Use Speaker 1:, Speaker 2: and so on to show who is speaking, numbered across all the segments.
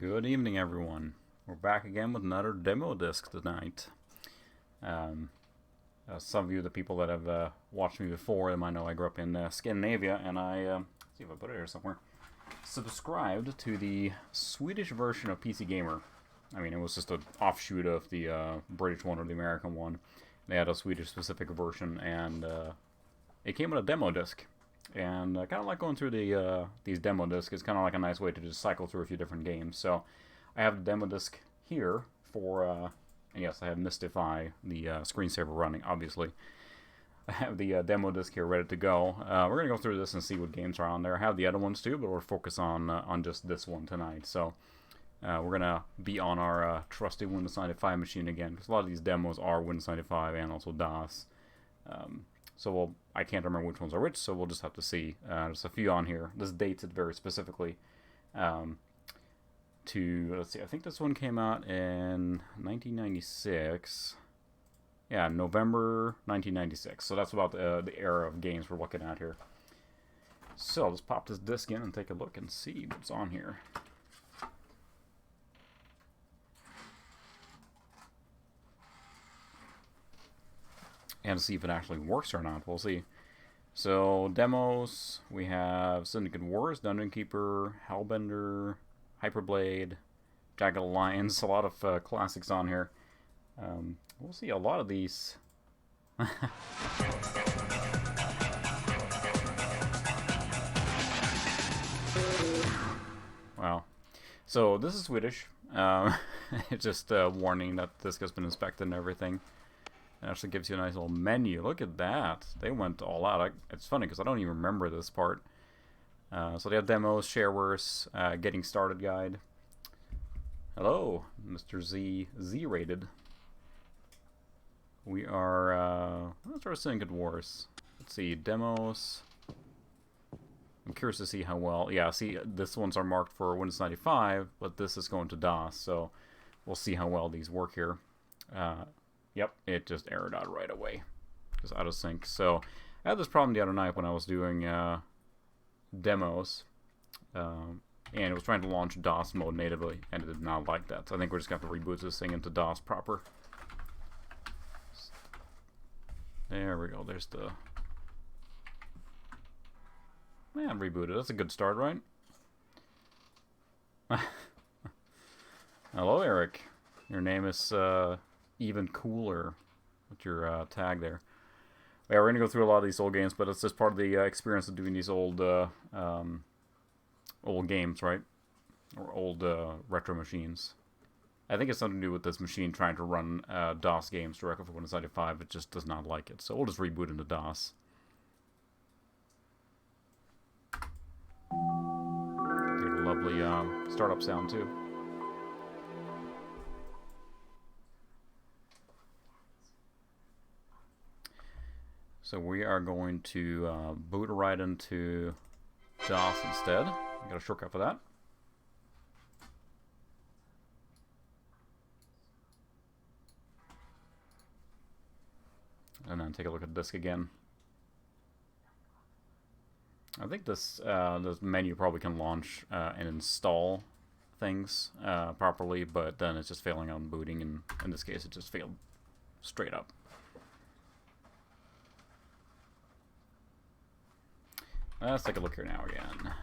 Speaker 1: Good evening, everyone. We're back again with another demo disc tonight. Um, some of you, the people that have watched me before, they might know I grew up in Scandinavia, and let's see if I put it here somewhere, subscribed to the Swedish version of PC Gamer. I mean, it was just an offshoot of the British one or the American one. They had a Swedish-specific version, and it came with a demo disc. And kind of like going through these demo discs, it's kind of like a nice way to just cycle through a few different games. So I have the demo disc here for, and yes, I have Mystify, the screensaver running, obviously. I have the demo disc here ready to go. We're going to go through this and see what games are on there. I have the other ones too, but we'll focus on just this one tonight. So we're going to be on our trusty Windows 95 machine again, because a lot of these demos are Windows 95 and also DOS. So I can't remember which ones are which, so we'll just have to see. There's a few on here. This dates it very specifically to, let's see, I think this one came out in 1996. Yeah, November 1996. So that's about the era of games we're looking at here. So let's pop this disc in and take a look and see what's on here. And to see if it actually works or not. We'll see. So, demos, we have Syndicate Wars, Dungeon Keeper, Hellbender, Hyperblade, Jagged Alliance, a lot of classics on here. We'll see a lot of these. Wow. So, this is Swedish. It's just a warning that this has been inspected and everything. It actually gives you a nice little menu. Look at that. They went all out. It's funny because I don't even remember this part. So they have demos, shareware, getting started guide. Hello, Mr. Z-rated. We are, let's start Syndicate Wars. Let's see, demos. I'm curious to see how well, yeah, see, this ones are marked for Windows 95, but this is going to DOS, so we'll see how well these work here. Yep, it just errored out right away. Just out of sync. So I had this problem the other night when I was doing demos. And it was trying to launch DOS mode natively, and it did not like that. So I think we're just going to have to reboot this thing into DOS proper. There we go. There's the... Man, rebooted. That's a good start, right? Hello, Eric. Your name is... even cooler with your tag there. Yeah, we're gonna go through a lot of these old games, but it's just part of the experience of doing these old games, right? Or old retro machines. I think it's something to do with this machine trying to run DOS games directly from Windows 95. It just does not like it, so we'll just reboot into DOS. Get a lovely startup sound too. So we are going to boot right into DOS instead. I got a shortcut for that. And then take a look at the disk again. I think this menu probably can launch and install things properly, but then it's just failing on booting, and in this case it just failed straight up. Let's take a look here now again.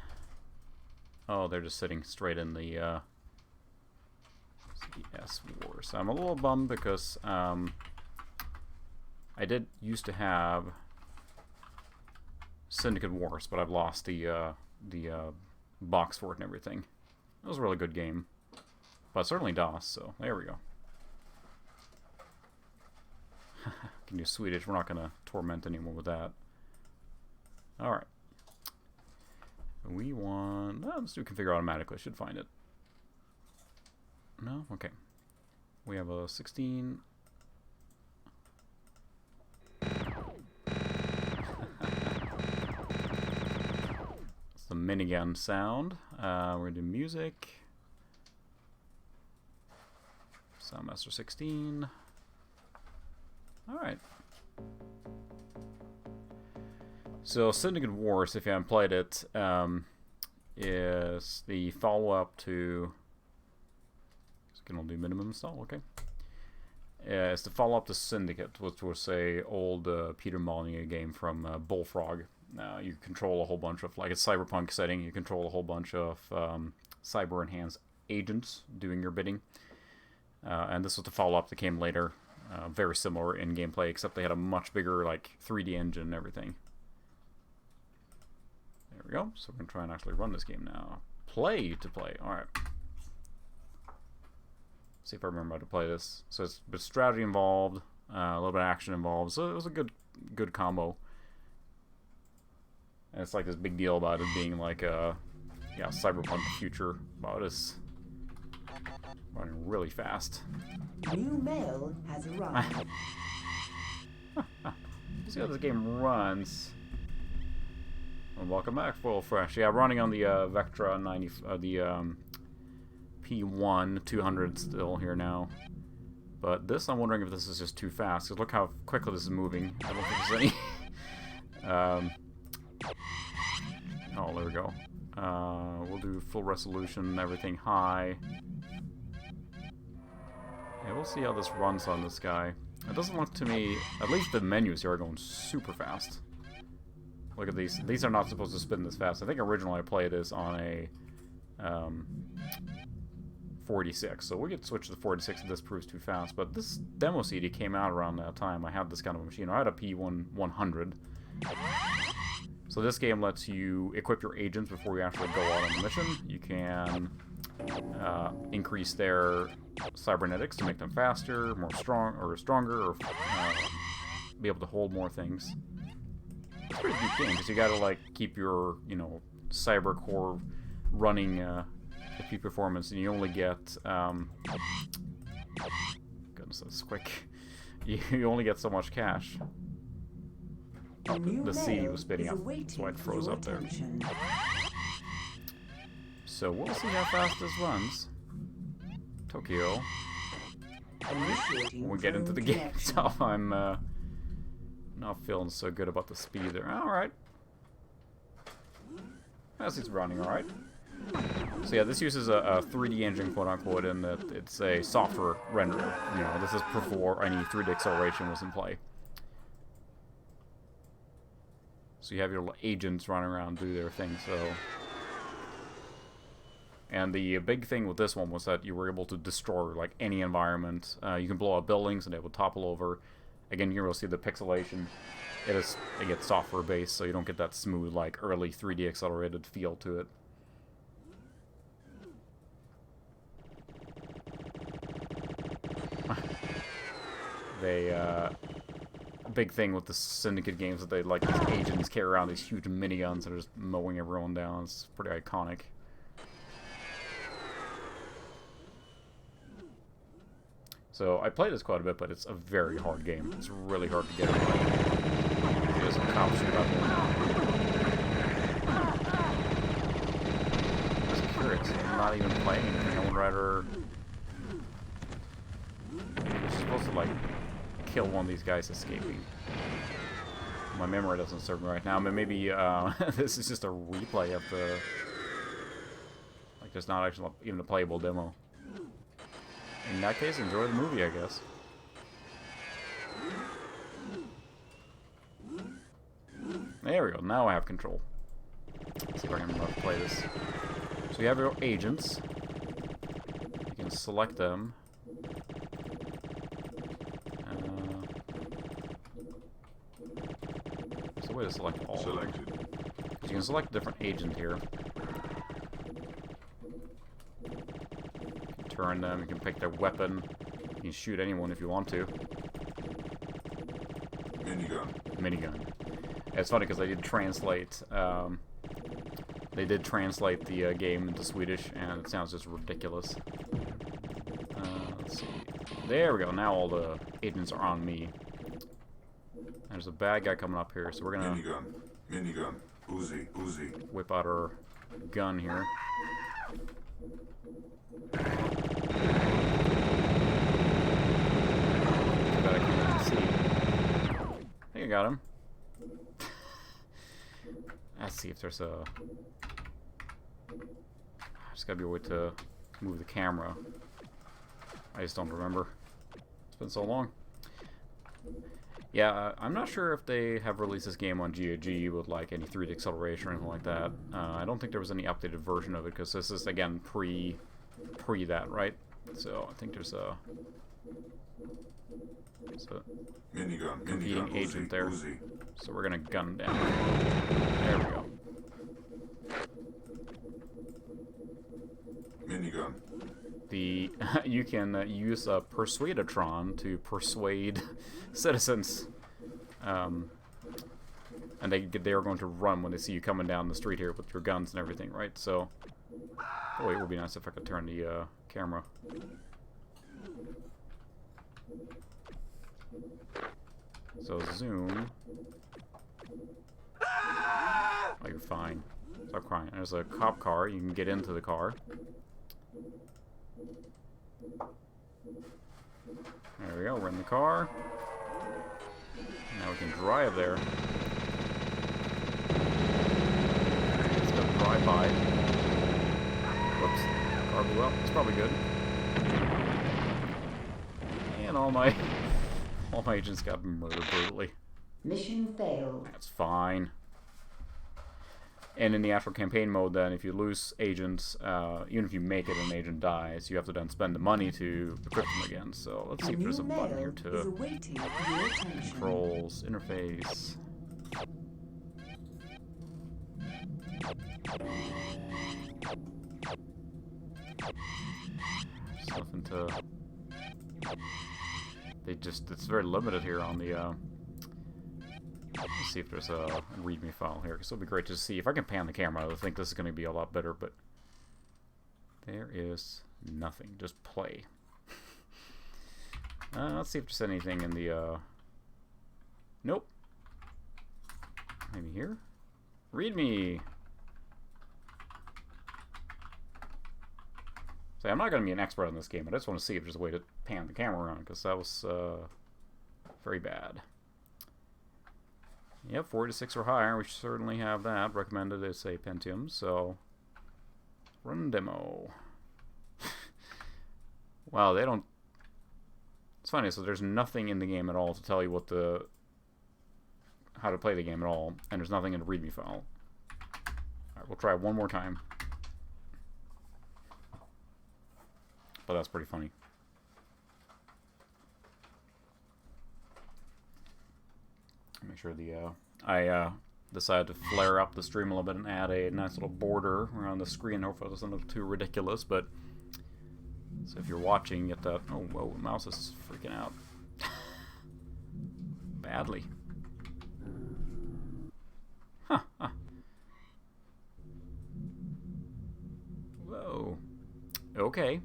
Speaker 1: Oh, they're just sitting straight in the CS Wars. I'm a little bummed because I did used to have Syndicate Wars, but I've lost the box for it and everything. It was a really good game, but certainly DOS. So there we go. Can use Swedish. We're not gonna torment anyone with that. All right. We want... Oh, let's do configure automatically. I should find it. No? Okay. We have a 16. It's the minigun sound. We're going to do music. Soundmaster 16. Alright. So Syndicate Wars, if you haven't played it, is the follow-up to Can only do minimum install, okay. It's to follow up to Syndicate, which was a old Peter Molyneux game from Bullfrog. You control a whole bunch of, like a cyberpunk setting, you control a whole bunch of cyber-enhanced agents doing your bidding. And this was the follow-up that came later. Very similar in gameplay, except they had a much bigger, like, 3D engine and everything. There we go. So we're going to try and actually run this game now. Play to play. Alright. See if I remember how to play this. So it's a bit of strategy involved, a little bit of action involved. So it was a good combo. And it's like this big deal about it being like a cyberpunk future about us running really fast.
Speaker 2: New mail has arrived.
Speaker 1: See how this game runs. And welcome back, full fresh. Yeah, running on the Vectra 90, the P1 200 still here now. But this, I'm wondering if this is just too fast. Because look how quickly this is moving. I don't think there's any. Oh, there we go. We'll do full resolution, everything high. Yeah, we'll see how this runs on this guy. It doesn't look to me, at least the menus here are going super fast. Look at these. These are not supposed to spin this fast. I think originally I played this on a 46, so we could switch to 46 if this proves too fast. But this demo CD came out around that time. I had this kind of a machine. I had a P100. So this game lets you equip your agents before you actually go out on the mission. You can increase their cybernetics to make them faster, stronger, or be able to hold more things. It's a pretty deep game because you gotta like keep your cyber core running at peak performance, and you only get goodness, that's quick. You only get so much cash. The sea was spitting up, so it froze up there. So we'll see how fast this runs. Tokyo. When we get into the game itself, I'm not feeling so good about the speed there. Alright. As it's running alright. So yeah, this uses a 3D engine, quote unquote, in that it's a software renderer. This is before any 3D acceleration was in play. So you have your agents running around, do their thing, so... And the big thing with this one was that you were able to destroy, like, any environment. You can blow up buildings and they will topple over. Again, here we'll see the pixelation. It gets software-based, so you don't get that smooth, like, early 3D accelerated feel to it. Big thing with the Syndicate games that they like these agents carry around these huge miniguns that are just mowing everyone down. It's pretty iconic. So I played this quite a bit, but it's a very hard game. It's really hard to get it right. There's some cops shoot out there. I'm just curious. I'm not even playing anything. No one rider. You're supposed to like kill one of these guys escaping. My memory doesn't serve me right now, but maybe this is just a replay of the... Like, there's not actually even a playable demo. In that case, enjoy the movie, I guess. There we go, now I have control. Let's see if I can remember how to play this. So you have your agents. You can select them. There's a way to select all. Selected. So you can select a different agent here. Turn them, you can pick their weapon. You can shoot anyone if you want to. Minigun. It's funny because they did translate. The game into Swedish, and it sounds just ridiculous. Let's see. There we go. Now all the agents are on me. There's a bad guy coming up here, so we're gonna
Speaker 3: minigun, Uzi.
Speaker 1: Whip out our gun here. I think I got him. Let's see if there's a... Just gotta be a way to move the camera. I just don't remember. It's been so long. Yeah, I'm not sure if they have released this game on GOG with like any 3D acceleration or anything like that. I don't think there was any updated version of it because this is again pre that, right? So I think there's a competing agent there. So we're gonna gun down. There we go.
Speaker 3: Minigun.
Speaker 1: You can use a Persuadatron to persuade citizens, and they are going to run when they see you coming down the street here with your guns and everything, right? So, boy, it would be nice if I could turn the camera. So zoom. Oh, you're fine. Stop crying. There's a cop car. You can get into the car. There we go. We're in the car. Now we can drive there. It's gonna drive by. Whoops. Car blew up. It's probably good. And all my agents got murdered brutally.
Speaker 2: Mission failed.
Speaker 1: That's fine. And in the actual campaign mode, then, if you lose agents, even if you make it and an agent dies, you have to then spend the money to equip them again. So let's see if there's a button here to controls, interface. There's nothing to... it's very limited here on the, let's see if there's a readme file here, because it'll be great to see. If I can pan the camera, I think this is going to be a lot better, but there is nothing. Just play. Let's see if there's anything in the, nope. Maybe here? Readme! So I'm not going to be an expert on this game, but I just want to see if there's a way to pan the camera around, because that was, very bad. Yep, 46 or higher. We certainly have that. Recommended is a Pentium, so run demo. Wow, they don't... It's funny, so there's nothing in the game at all to tell you what how to play the game at all, and there's nothing in the readme file. Alright, we'll try one more time. But that's pretty funny. Make sure I decided to flare up the stream a little bit and add a nice little border around the screen. Hopefully it doesn't look too ridiculous, but so if you're watching, get that. Oh, whoa, the mouse is freaking out badly. Huh. Whoa. Okay.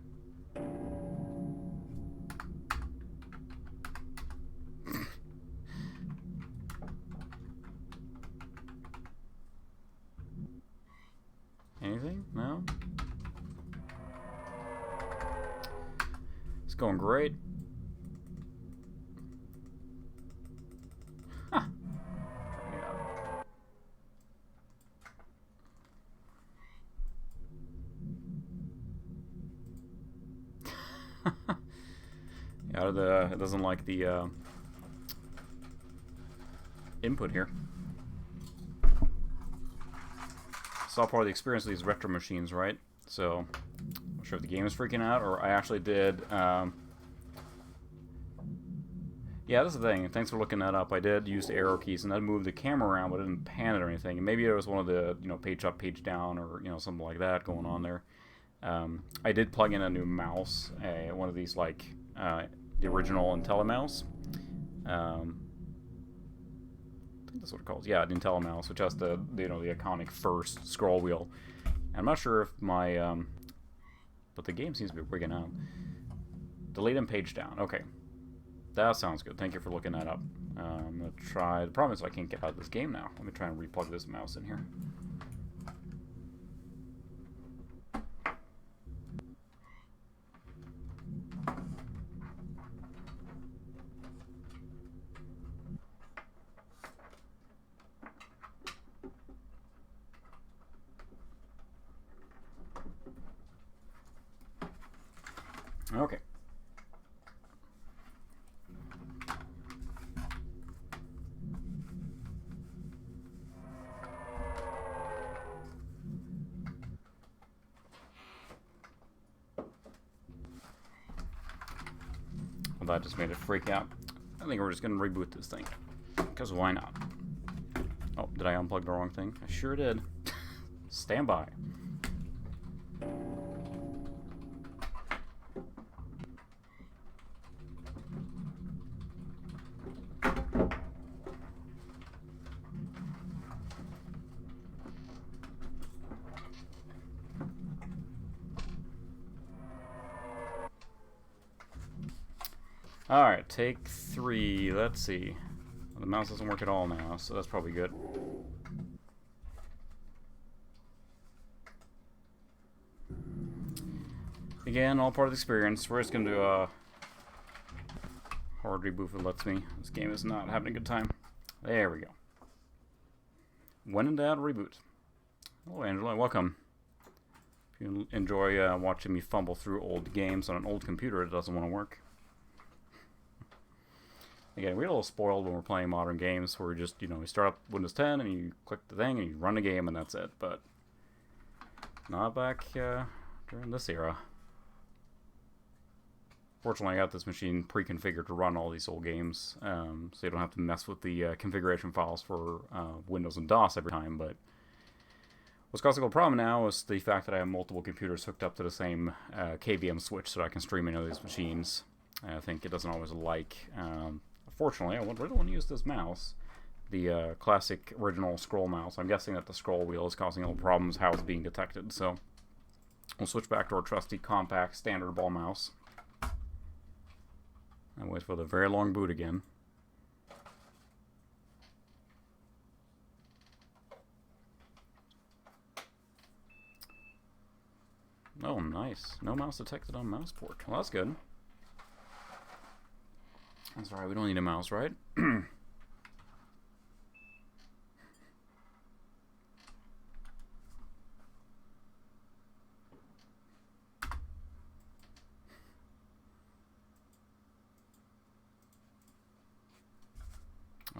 Speaker 1: Anything? No? It's going great. Huh. Yeah, it doesn't like the input here. It's all part of the experience of these retro machines, right? So, I'm not sure if the game is freaking out, or I actually did, yeah, that's the thing. Thanks for looking that up. I did use the arrow keys, and that moved the camera around, but it didn't pan it or anything. And maybe it was one of the, page up, page down, or, something like that going on there. I did plug in a new mouse, one of these, like, the original IntelliMouse. That's what it calls. Yeah, the IntelliMouse, which has the the iconic first scroll wheel. And I'm not sure if my but the game seems to be wigging out. Delete and page down. Okay, that sounds good. Thank you for looking that up. I'm gonna try. The problem is I can't get out of this game now. Let me try and replug this mouse in here. Okay. Well, that just made it freak out. I think we're just gonna reboot this thing. Because why not? Oh, did I unplug the wrong thing? I sure did. Stand by. Alright, take 3. Let's see. Well, the mouse doesn't work at all now, so that's probably good. Again, all part of the experience. We're just gonna do a hard reboot if it lets me. This game is not having a good time. There we go. When in doubt, reboot. Hello, Angela. Welcome. If you enjoy watching me fumble through old games on an old computer that doesn't want to work. Again, we get a little spoiled when we're playing modern games where we just, you know, we start up Windows 10 and you click the thing and you run the game and that's it. But not back during this era. Fortunately, I got this machine pre-configured to run all these old games, so you don't have to mess with the configuration files for Windows and DOS every time. But what's causing a problem now is the fact that I have multiple computers hooked up to the same KVM switch so that I can stream into these machines. I think it doesn't always like... Fortunately, I really want to use this mouse, the classic original scroll mouse. I'm guessing that the scroll wheel is causing little problems how it's being detected. So we'll switch back to our trusty compact standard ball mouse. And wait for the very long boot again. Oh, nice. No mouse detected on mouse port. Well, that's good. That's alright, we don't need a mouse, right?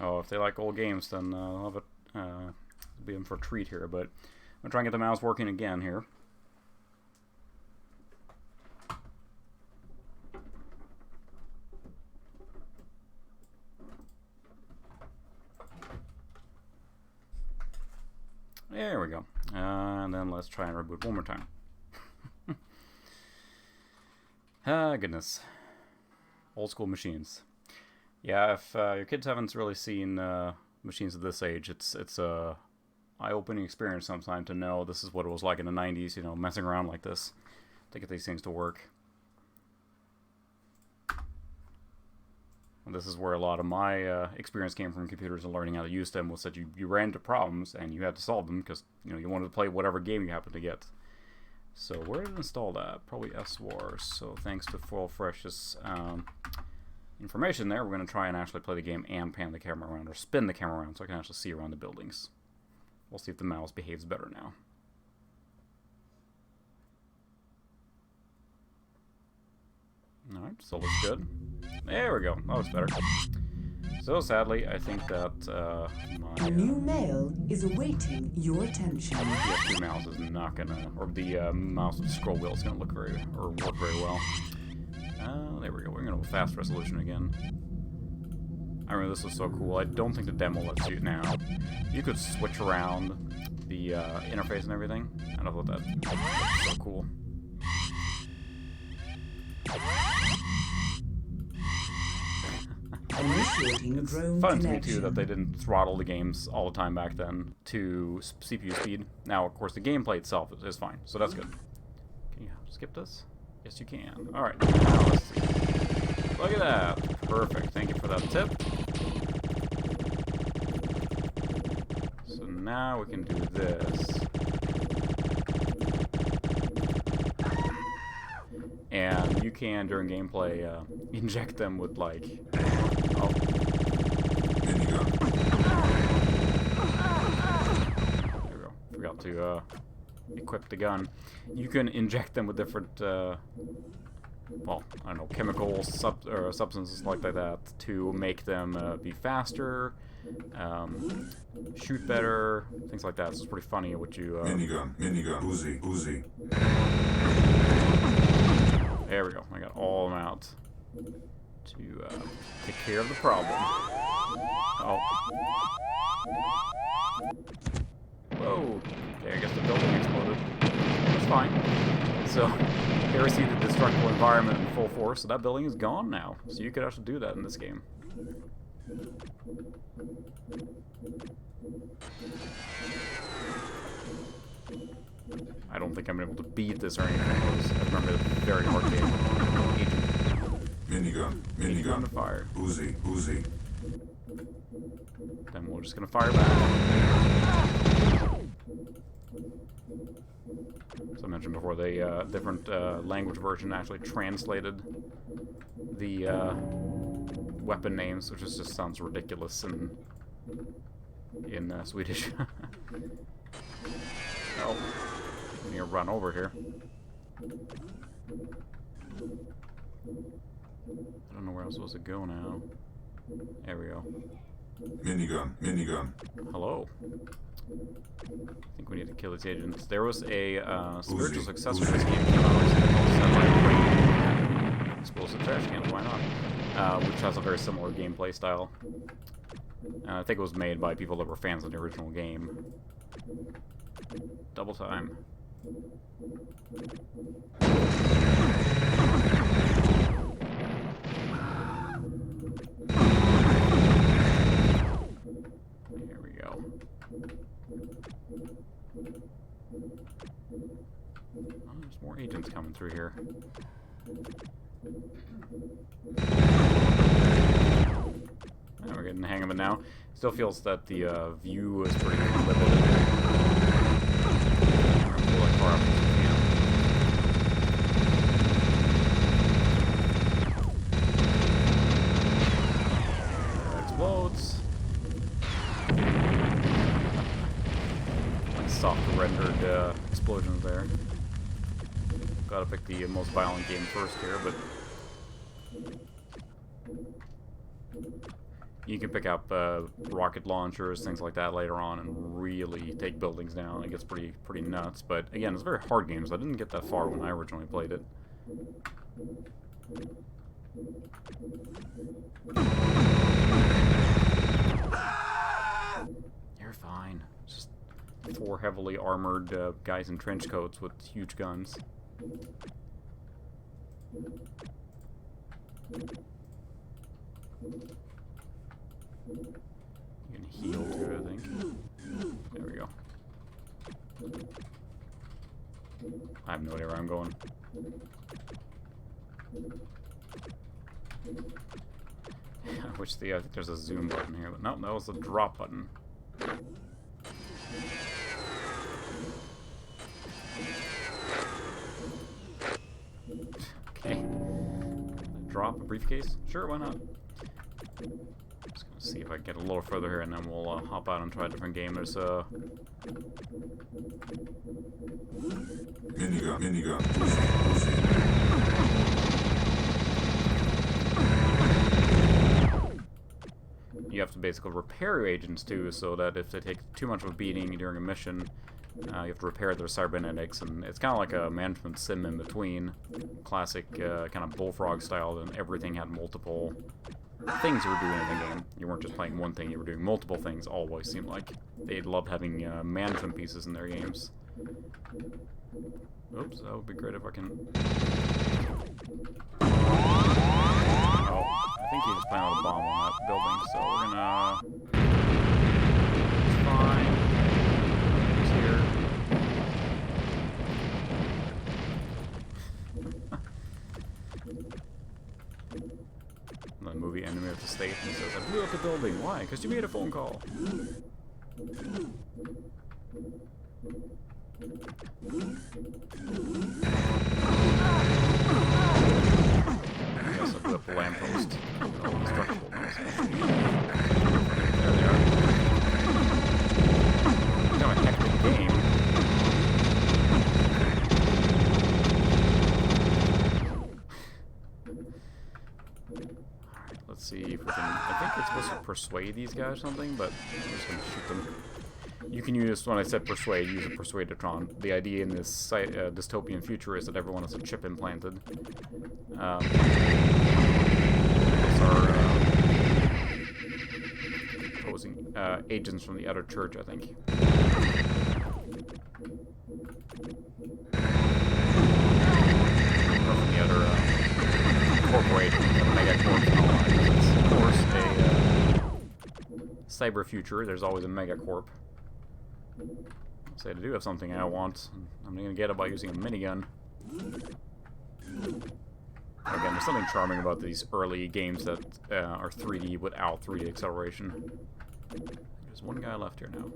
Speaker 1: Oh, if they like old games, then I'll have it be in for a treat here. But I'm going to try and get the mouse working again here. There we go. And then let's try and reboot one more time. Ah, goodness. Old school machines. Yeah, if your kids haven't really seen machines of this age, it's a eye-opening experience sometimes to know this is what it was like in the 90s, you know, messing around like this to get these things to work. And this is where a lot of my experience came from computers and learning how to use them, was that you ran into problems and you had to solve them because, you know, you wanted to play whatever game you happened to get. So where did I install that? Probably SWAR. So thanks to Full Fresh's information there, we're going to try and actually play the game and pan the camera around, or spin the camera around so I can actually see around the buildings. We'll see if the mouse behaves better now. Alright, still looks good. There we go. That looks better. So sadly, I think that my
Speaker 2: New mail is awaiting your attention.
Speaker 1: PS2 mouse is not gonna, or the mouse with the scroll wheel is gonna look very, or work very well. There we go. We're gonna go fast resolution again. I remember this was so cool. I don't think the demo lets you now. You could switch around the interface and everything. I thought that was so cool.
Speaker 2: Initiating drone
Speaker 1: Fun to me
Speaker 2: connection.
Speaker 1: too that they didn't throttle the games all the time back then to CPU speed. Now, of course, the gameplay itself is fine, so that's good. Can you skip this? Yes, you can. All right. Now let's see. Look at that. Perfect. Thank you for that tip. So now we can do this. And you can, during gameplay, inject them with, like... Oh. There we go. Forgot to equip the gun. You can inject them with different, well, I don't know, chemical substances like that to make them be faster, shoot better, things like that. So it's pretty funny what you...
Speaker 3: Minigun, Uzi.
Speaker 1: There we go. I got all of them out. to take care of the problem. Oh. Whoa. Okay, I guess the building exploded. That's fine. So, Heresy did destructible environment in full force, so that building is gone now. So you could actually do that in this game. I don't think I'm able to beat this or anything. I remember it's a very hard game.
Speaker 3: Minigun
Speaker 1: to fire.
Speaker 3: Uzi.
Speaker 1: Then we're just gonna fire back. As I mentioned before, the different language version actually translated the weapon names, which just sounds ridiculous in Swedish. Oh, I'm gonna run over here. I don't know where I'm supposed to go now. There we go.
Speaker 3: Minigun.
Speaker 1: Hello. I think we need to kill these agents. There was a spiritual successor to this game called Explosive Trash Cans, why not? Which has a very similar gameplay style. I think it was made by people that were fans of the original game. Double time. Here we go. Oh, there's more agents coming through here. Now we're getting the hang of it now. Still feels that the view is pretty limited. Pull it far up as we can. That explodes. Soft rendered explosions there. Gotta pick the most violent game first here, but you can pick up rocket launchers, things like that later on, and really take buildings down. It gets pretty nuts. But again, it's a very hard game, so I didn't get that far when I originally played it. You're fine. Just 4 heavily armored guys in trench coats with huge guns. You can heal too, I think. There we go. I have no idea where I'm going. I wish I think there's a zoom button here, but no, that was the drop button. Okay. Drop a briefcase? Sure, why not? Just gonna see if I can get a little further here, and then we'll hop out and try a different game. There's a
Speaker 3: minigun.
Speaker 1: You have to basically repair your agents too, so that if they take too much of a beating during a mission, you have to repair their cybernetics, and it's kind of like a management sim in between. Classic kind of bullfrog style, and everything had multiple things you were doing in the game. You weren't just playing one thing, you were doing multiple things, always seemed like. They loved having management pieces in their games. Oops, that would be great if I can... Oh, I think he just planted a bomb on that building, so we're gonna... It's fine. He's here. And the movie ended at the state and he says, I blew up the building. Why? Because you made a phone call. Yes, I blew up the lamppost. Oh, indestructible. There they are. Kind of a hectic game. Let's see if we can... I think it's supposed to persuade these guys or something, but I'm just going to shoot them. You can use, when I said persuade, use a persuadatron. The idea in this dystopian future is that everyone has a chip implanted. are opposing agents from the other church, I think. Or from the other corporation, the megacorp and all that. It's, of course, a cyber future. There's always a megacorp. Say to do have something I want. I'm gonna get it by using a minigun. Again, there's something charming about these early games that are 3D without 3D acceleration. There's one guy left here now.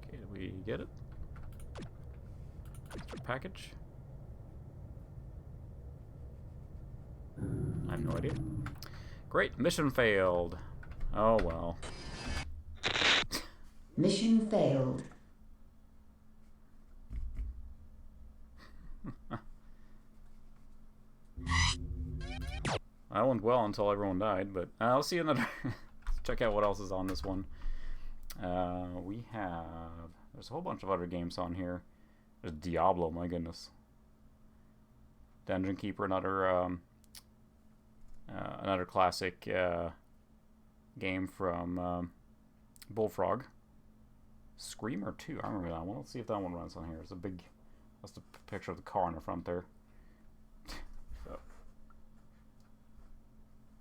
Speaker 1: Okay, did we get it? Extra package? I have no idea. Great, mission failed. Oh well.
Speaker 2: Mission failed.
Speaker 1: That went well until everyone died, but I'll see another. Let's check out what else is on this one. We have. There's a whole bunch of other games on here. There's Diablo, my goodness. Dungeon Keeper, another classic game from Bullfrog. Screamer 2, I remember that one. Let's see if that one runs on here. It's a big. That's the picture of the car in the front there. So.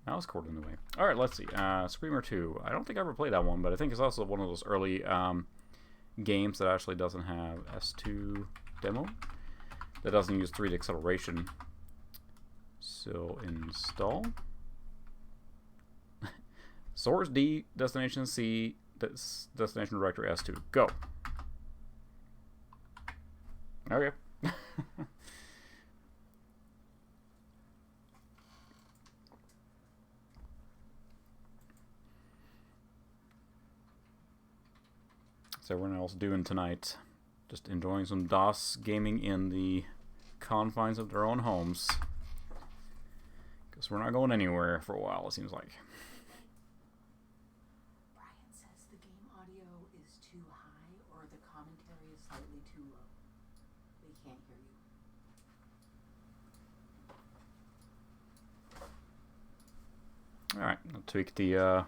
Speaker 1: That was coordinated in the way. Alright, let's see. Screamer 2. I don't think I ever played that one, but I think it's also one of those early games that actually doesn't have S2 demo. That doesn't use 3D acceleration. So, install. Source D, destination C, destination directory S2. Go. Okay. What's everyone else doing tonight? Just enjoying some DOS gaming in the confines of their own homes. Because we're not going anywhere for a while, it seems like.
Speaker 4: Brian says the game audio is too high or the commentary is slightly too low. We can't hear you.
Speaker 1: Alright, I'll tweak the audio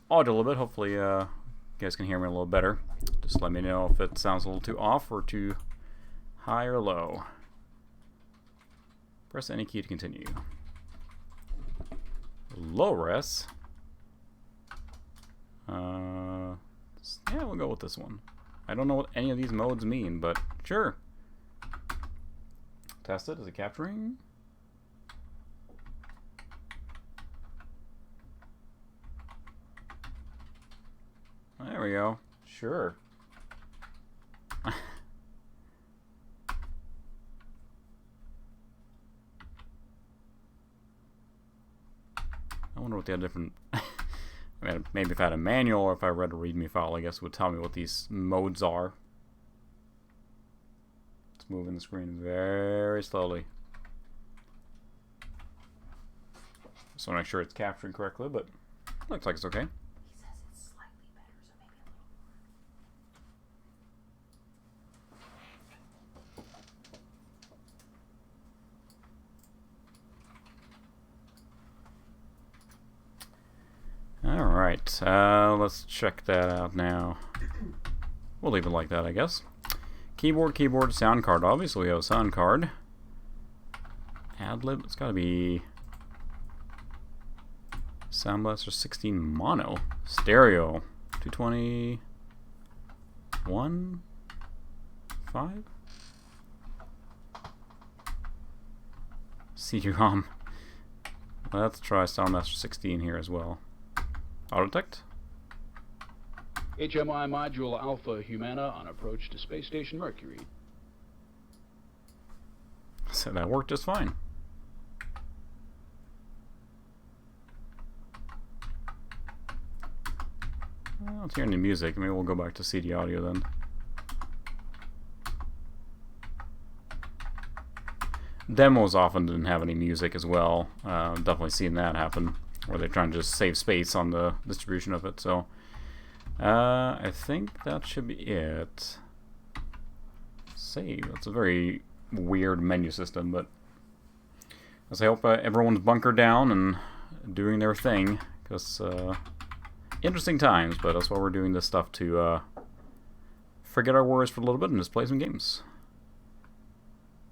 Speaker 1: a little bit. Hopefully you guys can hear me a little better. Just let me know if it sounds a little too off or too high or low. Press any key to continue. Low res. Yeah, we'll go with this one. I don't know what any of these modes mean, but sure. Test it. Is it capturing? There we go. Sure. I wonder what the other different... I mean, maybe if I had a manual or if I read a README file, I guess it would tell me what these modes are. It's moving the screen very slowly. Just want to make sure it's capturing correctly, but looks like it's okay.
Speaker 4: He says it's slightly better, so maybe a little
Speaker 1: Alright, let's check that out now. We'll leave it like that, I guess. Keyboard, sound card. Obviously, we have a sound card. Adlib, it's gotta be... Sound Blaster 16 mono. Stereo. 221? 5? CD-ROM. Let's try Soundmaster 16 here as well. Auto-detect?
Speaker 5: HMI Module Alpha Humana on approach to Space Station Mercury.
Speaker 1: So that worked just fine. I don't hear any music. Maybe we'll go back to CD audio then. Demos often didn't have any music as well. Definitely seen that happen, where they're trying to just save space on the distribution of it. So I think that should be it. save. That's a very weird menu system, but as I hope everyone's bunkered down and doing their thing, because interesting times, but that's why we're doing this stuff, to forget our worries for a little bit and just play some games.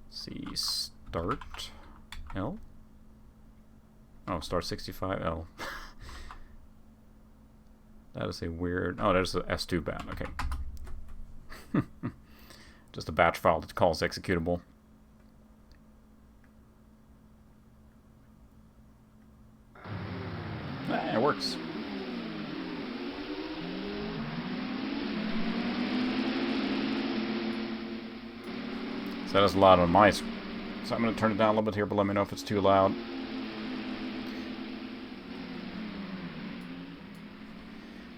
Speaker 1: Let's see, start L? Oh, start 65L. That is a weird... Oh, that is a S2 bat. Okay. Just a batch file that calls executable. It works. So that is loud on my... So I'm going to turn it down a little bit here, but let me know if it's too loud.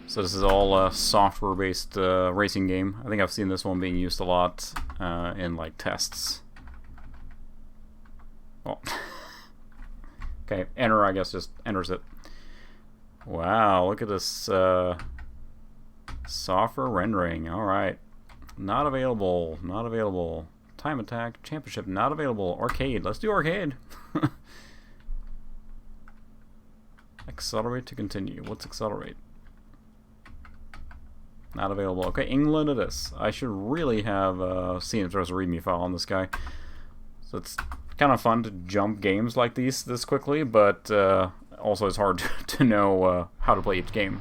Speaker 1: So this is all a software-based racing game. I think I've seen this one being used a lot in like tests. Oh. Okay, enter, I guess, just enters it. Wow, look at this software rendering. Alright. Not available. Not available. Time Attack. Championship. Not available. Arcade. Let's do arcade. Accelerate to continue. What's accelerate? Not available. Okay, England it is. I should really have seen if there's a readme file on this guy. So it's kind of fun to jump games like these this quickly, but also it's hard to know how to play each game.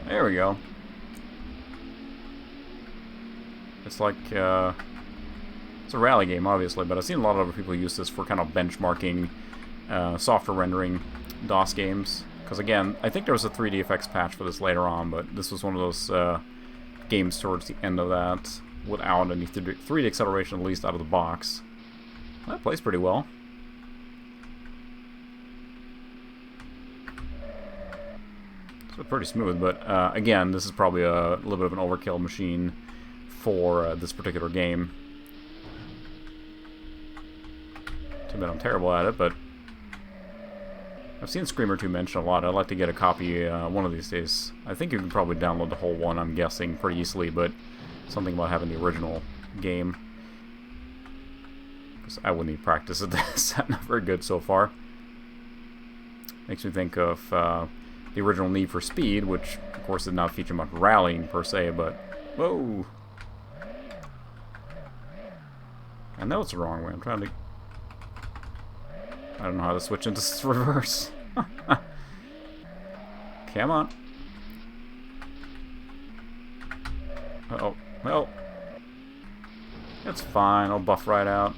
Speaker 1: There we go. It's like it's a rally game, obviously, but I've seen a lot of other people use this for kind of benchmarking software rendering DOS games. Because again, I think there was a 3D effects patch for this later on, but this was one of those games towards the end of that without any 3D acceleration, at least out of the box. Well, that plays pretty well. So pretty smooth, but again, this is probably a little bit of an overkill machine for this particular game. Too bad I'm terrible at it, but I've seen Screamer 2 mentioned a lot. I'd like to get a copy one of these days. I think you can probably download the whole one, I'm guessing, pretty easily, but something about having the original game. Because I would need practice at this. I'm not very good so far. Makes me think of the original Need for Speed, which, of course, did not feature much rallying per se, but... Whoa! I know it's the wrong way. I'm trying to... I don't know how to switch into reverse. Come on. Uh-oh. Well. That's fine. I'll buff right out.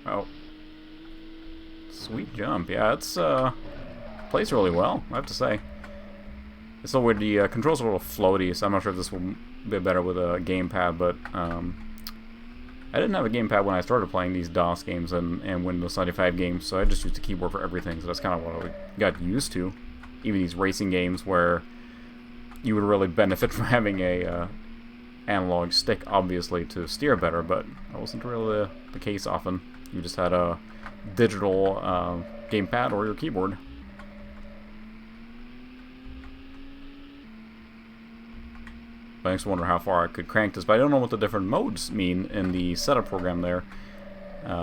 Speaker 1: Oh. Sweet jump. Yeah, it's plays really well, I have to say. It's a little weird. The controls are a little floaty, so I'm not sure if this will be better with a gamepad, but I didn't have a gamepad when I started playing these DOS games and Windows 95 games, so I just used the keyboard for everything, so that's kind of what I got used to. Even these racing games where you would really benefit from having a analog stick, obviously, to steer better, but that wasn't really the case often. You just had a digital gamepad or your keyboard. I just wonder how far I could crank this, but I don't know what the different modes mean in the setup program there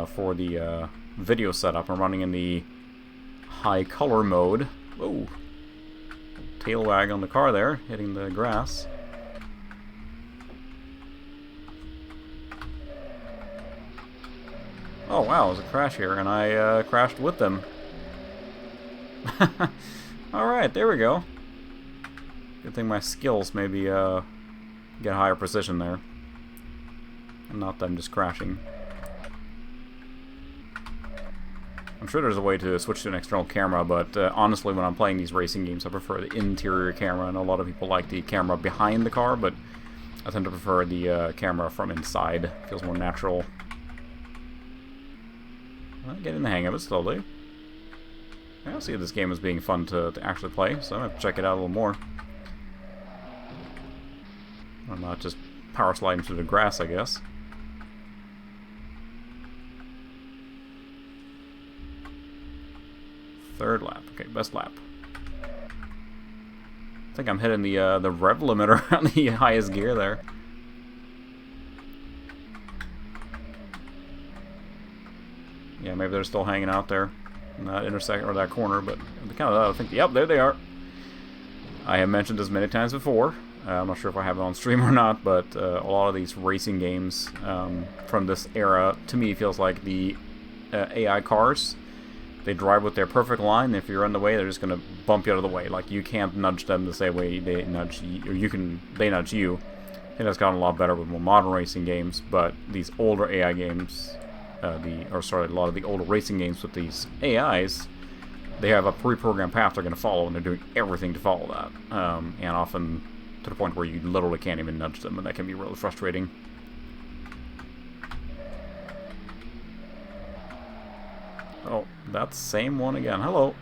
Speaker 1: for the video setup. I'm running in the high color mode. Whoa! Tail wag on the car there, hitting the grass. Oh wow, there's a crash here, and I crashed with them. Alright, there we go. Good thing my skills maybe get higher precision there. And not them just crashing. I'm sure there's a way to switch to an external camera, but honestly, when I'm playing these racing games, I prefer the interior camera. I know a lot of people like the camera behind the car, but I tend to prefer the camera from inside. It feels more natural. I'm getting the hang of it slowly. I see this game as being fun to actually play, so I'm going to check it out a little more. I'm not just power sliding through the grass, I guess. Third lap. Okay, best lap. I think I'm hitting the rev limiter on the highest gear there. Yeah, maybe they're still hanging out there in that intersection or that corner, but kind of I think, yep, there they are. I have mentioned this many times before. I'm not sure if I have it on stream or not, but a lot of these racing games from this era, to me, feels like the AI cars. They drive with their perfect line. If you're in the way, they're just gonna bump you out of the way. Like, you can't nudge them the same way they nudge you, or they nudge you. I think that's gotten a lot better with more modern racing games, but these older AI games, a lot of the older racing games with these AIs, they have a pre-programmed path they're gonna follow, and they're doing everything to follow that, and often to the point where you literally can't even nudge them, and that can be really frustrating. Oh, that's the same one again. Hello.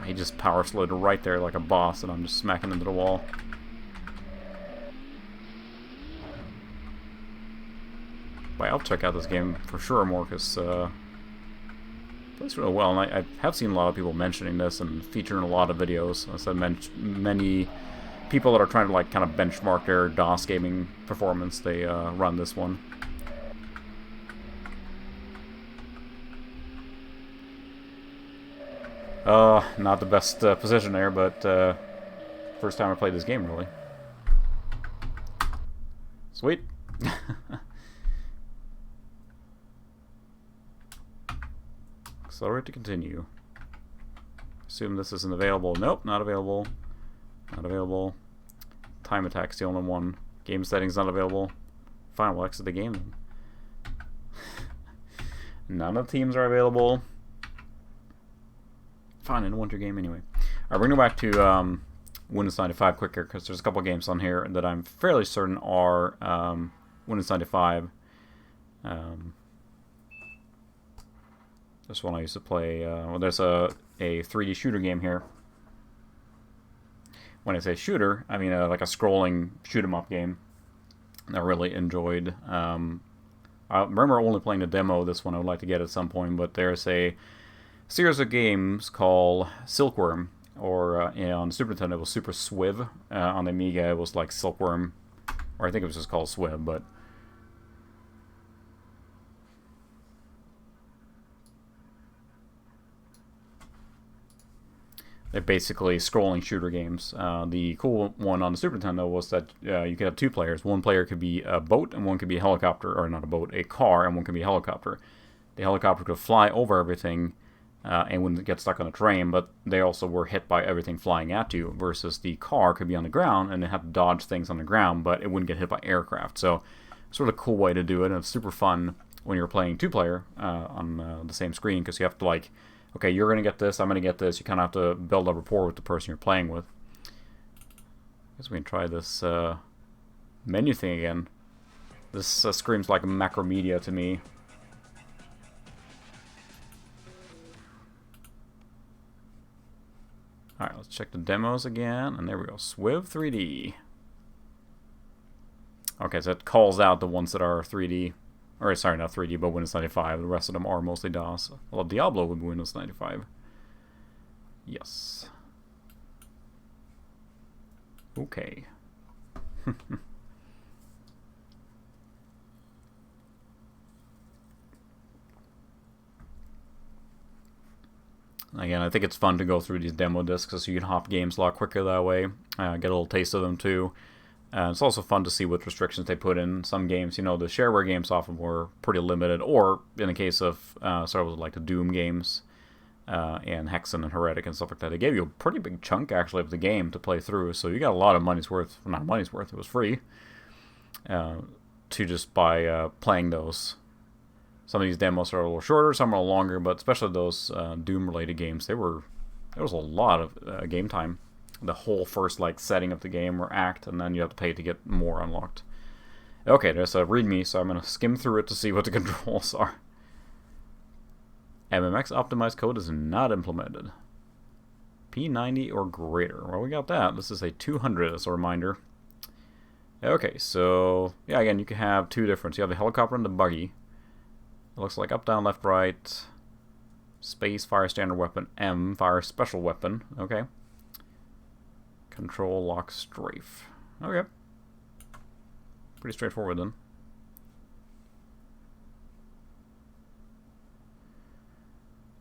Speaker 1: He just power slid right there like a boss, and I'm just smacking into the wall. But I'll check out this game for sure more, because it plays really well, and I have seen a lot of people mentioning this and featuring a lot of videos. As I said, many people that are trying to like kind of benchmark their DOS gaming performance, they run this one. Not the best position there, but first time I played this game, really. Sweet. Accelerate to continue. Assume this isn't available. Nope, not available. Not available. Time attack's the only one. Game settings not available. Fine, we'll exit the game. None of the teams are available. Fine, in a winter game anyway. Alright, we're going to go back to Windows 95 quicker, because there's a couple games on here that I'm fairly certain are Windows 95. This one I used to play. Well, there's a 3D shooter game here. When I say shooter, I mean like a scrolling shoot-'em-up game that I really enjoyed. I remember only playing the demo of this one. I would like to get at some point, but there's a series of games called Silkworm, or on the Super Nintendo it was Super Swiv. On the Amiga it was like Silkworm, or I think it was just called Swiv, but they're basically scrolling shooter games. The cool one on the Super Nintendo was that you could have two players. One player could be a boat, and one could be a helicopter, or not a boat, a car, and one could be a helicopter. The helicopter could fly over everything, and wouldn't get stuck on a train, but they also were hit by everything flying at you, versus the car could be on the ground, and it had to dodge things on the ground, but it wouldn't get hit by aircraft. So, sort of a cool way to do it, and it's super fun when you're playing two-player on the same screen, because you have to, like, okay, you're going to get this, I'm going to get this. You kind of have to build a rapport with the person you're playing with. I guess we can try this menu thing again. This screams like Macromedia to me. Alright, let's check the demos again, and there we go. Swiv 3D. Okay, so it calls out the ones that are 3D. Or, sorry, not 3D, but Windows 95. The rest of them are mostly DOS. Well, Diablo would be Windows 95. Yes. Okay. Again, I think it's fun to go through these demo discs so you can hop games a lot quicker that way. Get a little taste of them too. It's also fun to see what restrictions they put in some games. You know, the shareware games often were pretty limited, or in the case of sort of like the Doom games and Hexen and Heretic and stuff like that, they gave you a pretty big chunk actually of the game to play through. So you got a lot of money's worth. Well, not money's worth, it was free to just by playing those. Some of these demos are a little shorter, some are longer, but especially those Doom-related games, there was a lot of game time. The whole first like setting of the game or act, and then you have to pay to get more unlocked. Okay, there's a README, so I'm going to skim through it to see what the controls are. MMX optimized code is not implemented. P90 or greater. Well, we got that. This is a 200 as a reminder. Okay, so yeah, again, you can have two different. You have the helicopter and the buggy. It looks like up, down, left, right. Space, fire standard weapon. M, fire special weapon. Okay. Control, lock, strafe. Okay. Pretty straightforward then.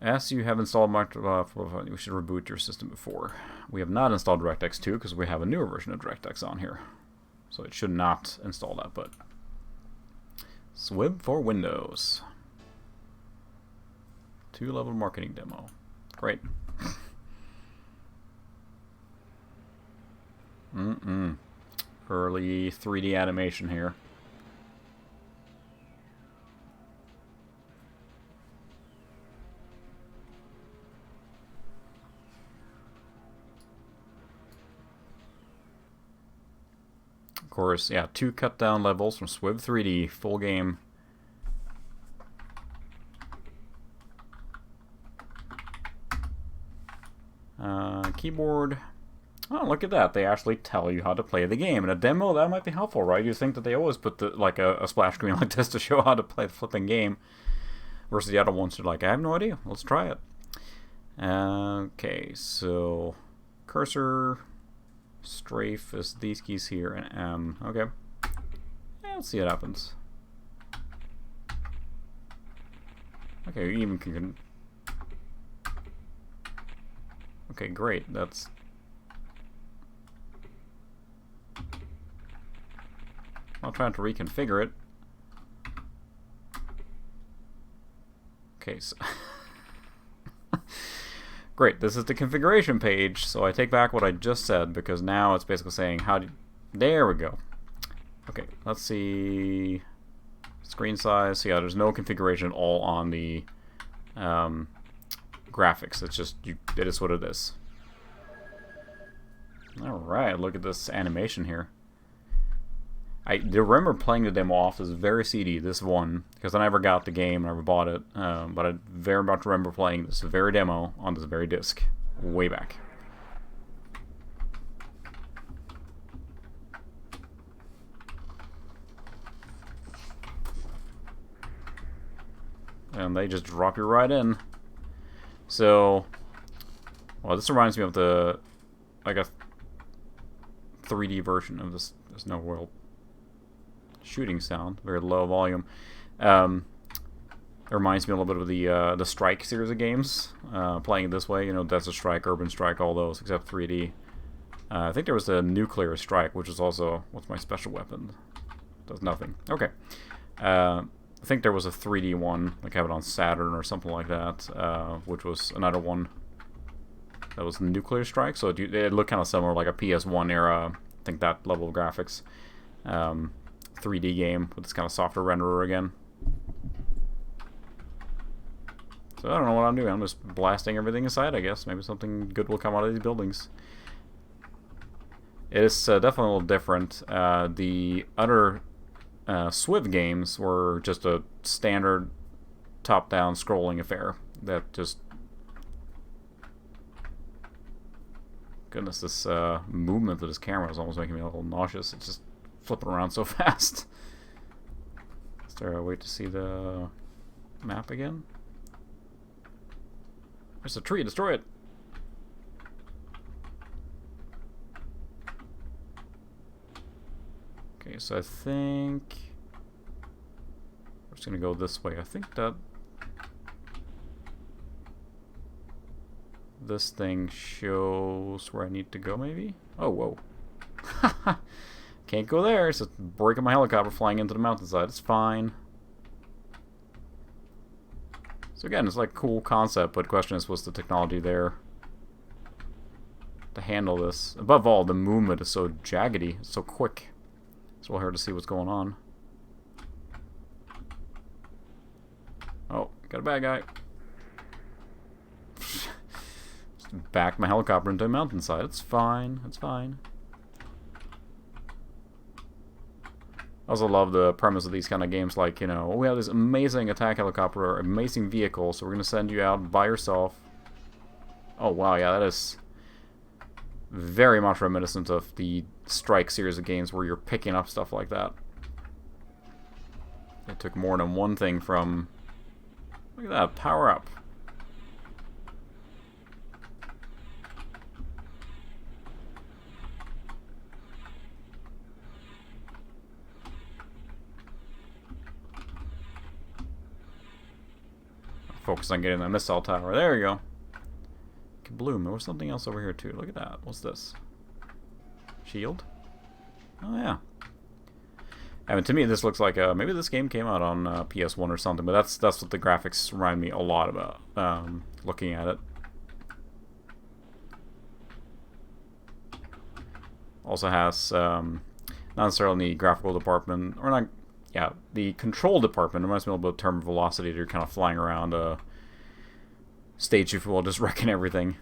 Speaker 1: As you have installed we should reboot your system before. We have not installed DirectX 2 because we have a newer version of DirectX on here. So it should not install that, but SWIB for Windows. 2-level marketing demo. Great. Early 3D animation here. Of course, yeah, 2 cut down levels from SWIB 3D, full game. Keyboard. Oh, look at that. They actually tell you how to play the game. In a demo, that might be helpful, right? You think that they always put a splash screen like this to show how to play the flipping game. Versus the other ones are like, I have no idea. Let's try it. Okay, so cursor, strafe is these keys here, and M. Okay. Yeah, let's see what happens. Okay, you even can... Okay, great. That's... I'm trying to reconfigure it. Okay, so... Great, this is the configuration page, so I take back what I just said, because now it's basically saying how do... There we go. Okay, let's see... Screen size. So yeah, there's no configuration at all on the graphics. It's just, it is what it is. Alright, look at this animation here. I remember playing the demo off as very CD, this one, because I never got the game, I never bought it, but I very much remember playing this very demo on this very disc, way back. And they just drop you right in. So, well, this reminds me of the, like a 3D version of this. There's no real shooting sound, very low volume. It reminds me a little bit of the Strike series of games, playing it this way. You know, Desert Strike, Urban Strike, all those except 3D. I think there was the Nuclear Strike, which is also, what's my special weapon? Does nothing. Okay. I think there was a 3D one, like I have it on Saturn or something like that, which was another one that was Nuclear Strike. So it looked kind of similar, like a PS1 era, I think that level of graphics. 3D game with this kind of softer renderer again. So I don't know what I'm doing. I'm just blasting everything aside, I guess. Maybe something good will come out of these buildings. It is definitely a little different. The other SWIV games were just a standard top-down scrolling affair that just... Goodness, this movement of this camera is almost making me a little nauseous. It's just flipping around so fast. Is there a way to see the map again? There's a tree, destroy it! Okay, so I think we're just gonna go this way. I think that this thing shows where I need to go, maybe? Oh, whoa. Can't go there. It's just breaking my helicopter flying into the mountainside. It's fine. So again, it's like a cool concept, but the question is, what's the technology there to handle this? Above all, the movement is so jaggedy. It's so quick. It's real hard to see what's going on. Oh, got a bad guy. Just backed my helicopter into a mountainside. It's fine. It's fine. I also love the premise of these kind of games, like, you know, we have this amazing attack helicopter, amazing vehicle, so we're going to send you out by yourself. Oh, wow, yeah, that is very much reminiscent of the Strike series of games where you're picking up stuff like that. It took more than one thing from... Look at that, power up. focus on getting that missile tower. There you go. Bloom. There was something else over here too. Look at that. What's this? Shield? Oh yeah. I mean, to me, this looks like maybe this game came out on PS1 or something, but that's what the graphics remind me a lot about. Looking at it. Also has not necessarily the graphical department, or not. Yeah, the control department reminds me a little bit of Term Velocity. You're kind of flying around a stage, if you will, just wrecking everything.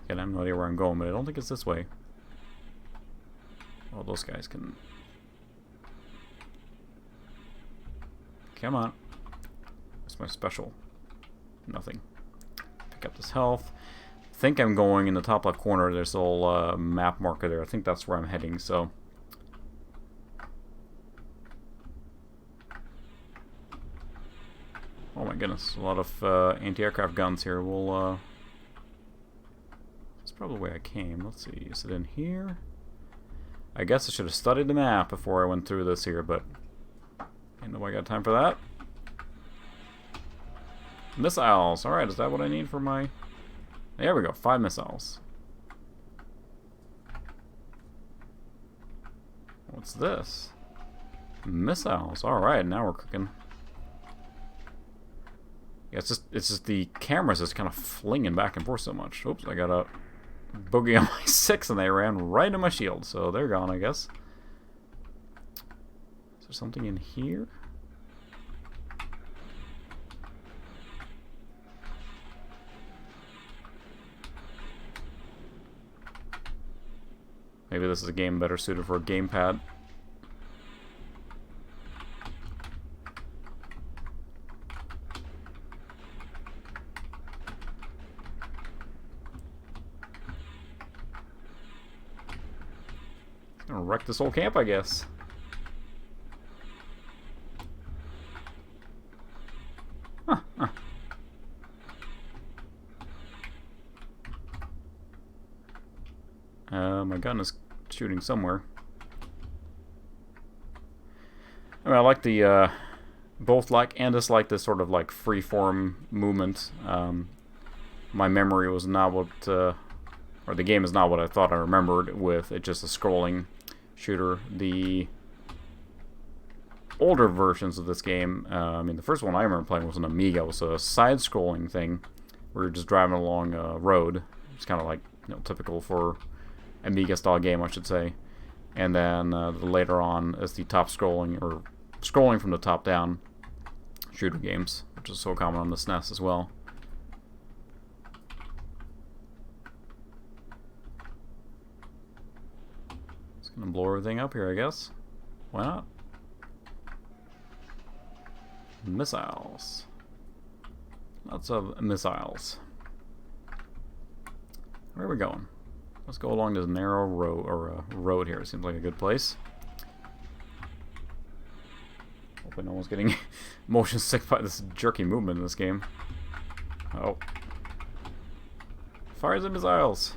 Speaker 1: Again, I have no idea where I'm going, but I don't think it's this way. Oh, those guys can... Come on. What's my special? Nothing. Pick up this health. I think I'm going in the top left corner. There's a little map marker there. I think that's where I'm heading, so... Oh my goodness, a lot of anti-aircraft guns here. We'll, that's probably the way I came. Let's see, is it in here? I guess I should have studied the map before I went through this here, but... Ain't nobody got time for that. Missiles! Alright, is that what I need for my... There we go, 5 missiles. What's this? Missiles, alright, now we're cooking. Yeah, it's just the camera's just kind of flinging back and forth so much. Oops, I got a boogie on my 6 and they ran right into my shield, so they're gone, I guess. Is there something in here? Maybe this is a game better suited for a gamepad. It's gonna wreck this whole camp, I guess. My gun is shooting somewhere. I mean, I like the both like and dislike this sort of like freeform movement. My memory was not what, or the game is not what I thought I remembered with it, just a scrolling shooter. The older versions of this game, I mean, the first one I remember playing was an Amiga. It was a side-scrolling thing where you're just driving along a road. It's kind of like, you know, typical for Amiga style game, I should say. And then later on is the top scrolling, or scrolling from the top down shooter games, which is so common on the SNES as well. Just gonna blow everything up here, I guess. Why not? Missiles. Lots of missiles. Where are we going? Let's go along this narrow road, or road here. It seems like a good place. Hopefully no one's getting motion sick by this jerky movement in this game. Oh. Fires and missiles.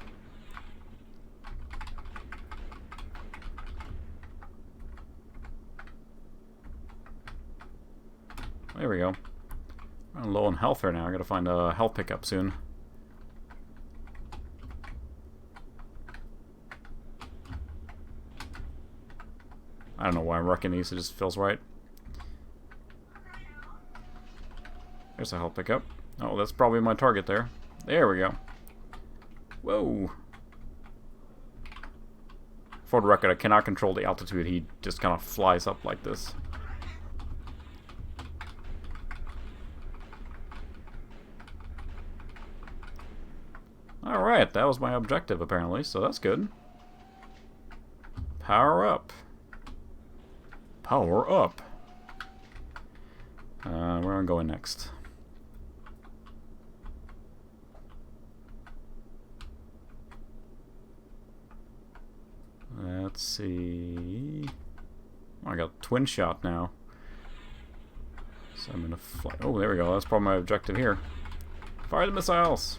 Speaker 1: There we go. I'm low on health right now. I gotta find a health pickup soon. I don't know why I'm wrecking these, it just feels right. There's a health pickup. Oh, that's probably my target there. There we go. Whoa. For the record, I cannot control the altitude. He just kind of flies up like this. Alright, that was my objective apparently, so that's good. Power up. Power up. Where am I going next? Let's see. Oh, I got twin shot now. So I'm gonna fly. Oh, there we go. That's probably my objective here. Fire the missiles.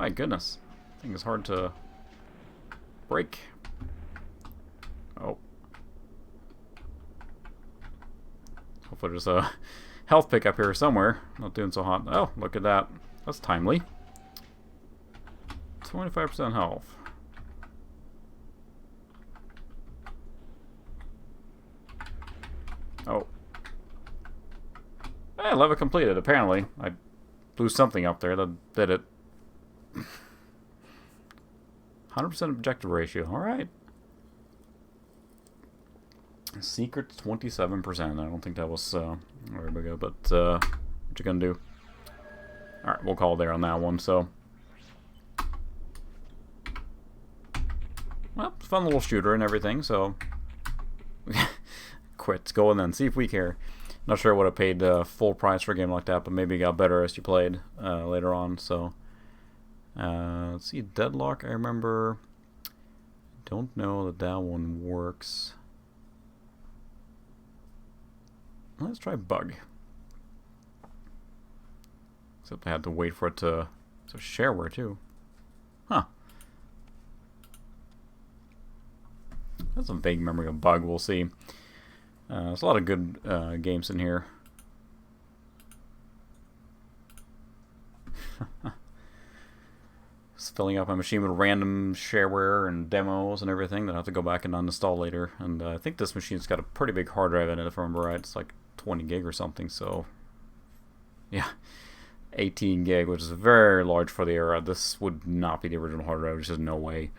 Speaker 1: My goodness. I think it's hard to break. Oh. Hopefully there's a health pick up here somewhere. Not doing so hot. Oh, look at that. That's timely. 25% health. Oh. Hey, level completed, apparently. I blew something up there that did it. 100% objective ratio. Alright. Secret 27%. I don't think that was very big, but what you gonna do? Alright, we'll call it there on that one, so. Well, it's a fun little shooter and everything, so. Quit, go and then see if we care. Not sure I would have paid full price for a game like that, but maybe it got better as you played later on, so. Let's see, Deadlock, I remember. Don't know that that one works. Let's try Bug. Except I had to wait for it to shareware too. Huh. That's a vague memory of Bug, we'll see. There's a lot of good games in here. Just filling up my machine with random shareware and demos and everything that I have to go back and uninstall later. And I think this machine's got a pretty big hard drive in it, if I remember right. It's like 20 gig or something, so yeah, 18 gig, which is very large for the era. This would not be the original hard drive. There's just no way.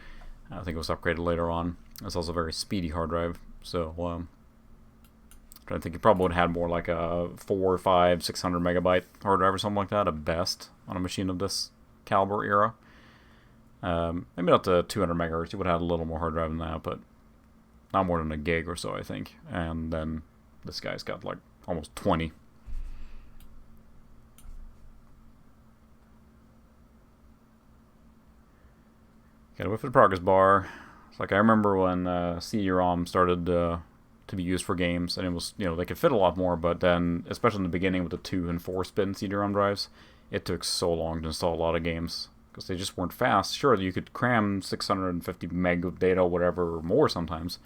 Speaker 1: I think it was upgraded later on. It's also a very speedy hard drive, so I'm trying to think, it probably would have had more like a 400, 500, 600 megabyte hard drive or something like that at best on a machine of this caliber era. Maybe not to 200 megahertz. You would have had a little more hard drive than that, but not more than a gig or so, I think. And then this guy's got like almost 20. Got to wait for the progress bar. It's like I remember when CD-ROM started to be used for games, and it was, you know, they could fit a lot more, but then, especially in the beginning with the 2 and 4 spin CD-ROM drives, it took so long to install a lot of games because they just weren't fast. Sure, you could cram 650 meg of data or whatever, or more sometimes,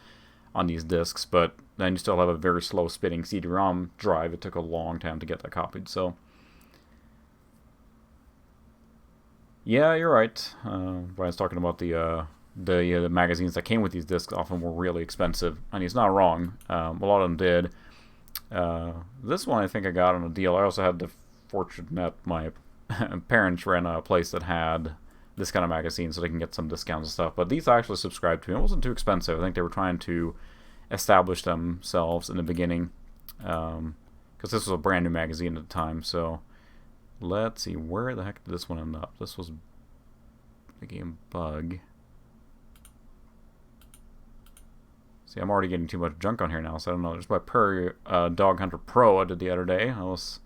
Speaker 1: on these discs, but then you still have a very slow spinning CD-ROM drive. It took a long time to get that copied, so. Yeah, you're right. Brian's talking about the magazines that came with these discs often were really expensive, and he's not wrong. A lot of them did. This one I think I got on a deal. I also had the fortune that my parents ran a place that had this kind of magazine, so they can get some discounts and stuff. But these I actually subscribed to. It wasn't too expensive. I think they were trying to establish themselves in the beginning, because this was a brand new magazine at the time. So let's see, where the heck did this one end up? This was the game Bug. See, I'm already getting too much junk on here now, so I don't know. There's my Prairie Dog Hunter Pro I did the other day. That was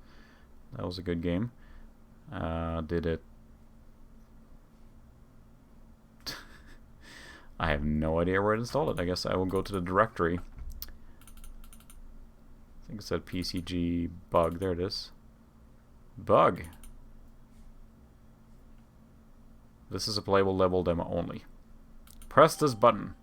Speaker 1: a good game. Did it? I have no idea where to install it. I guess I will go to the directory. I think it said PCG Bug. There it is. Bug. This is a playable level demo only. Press this button.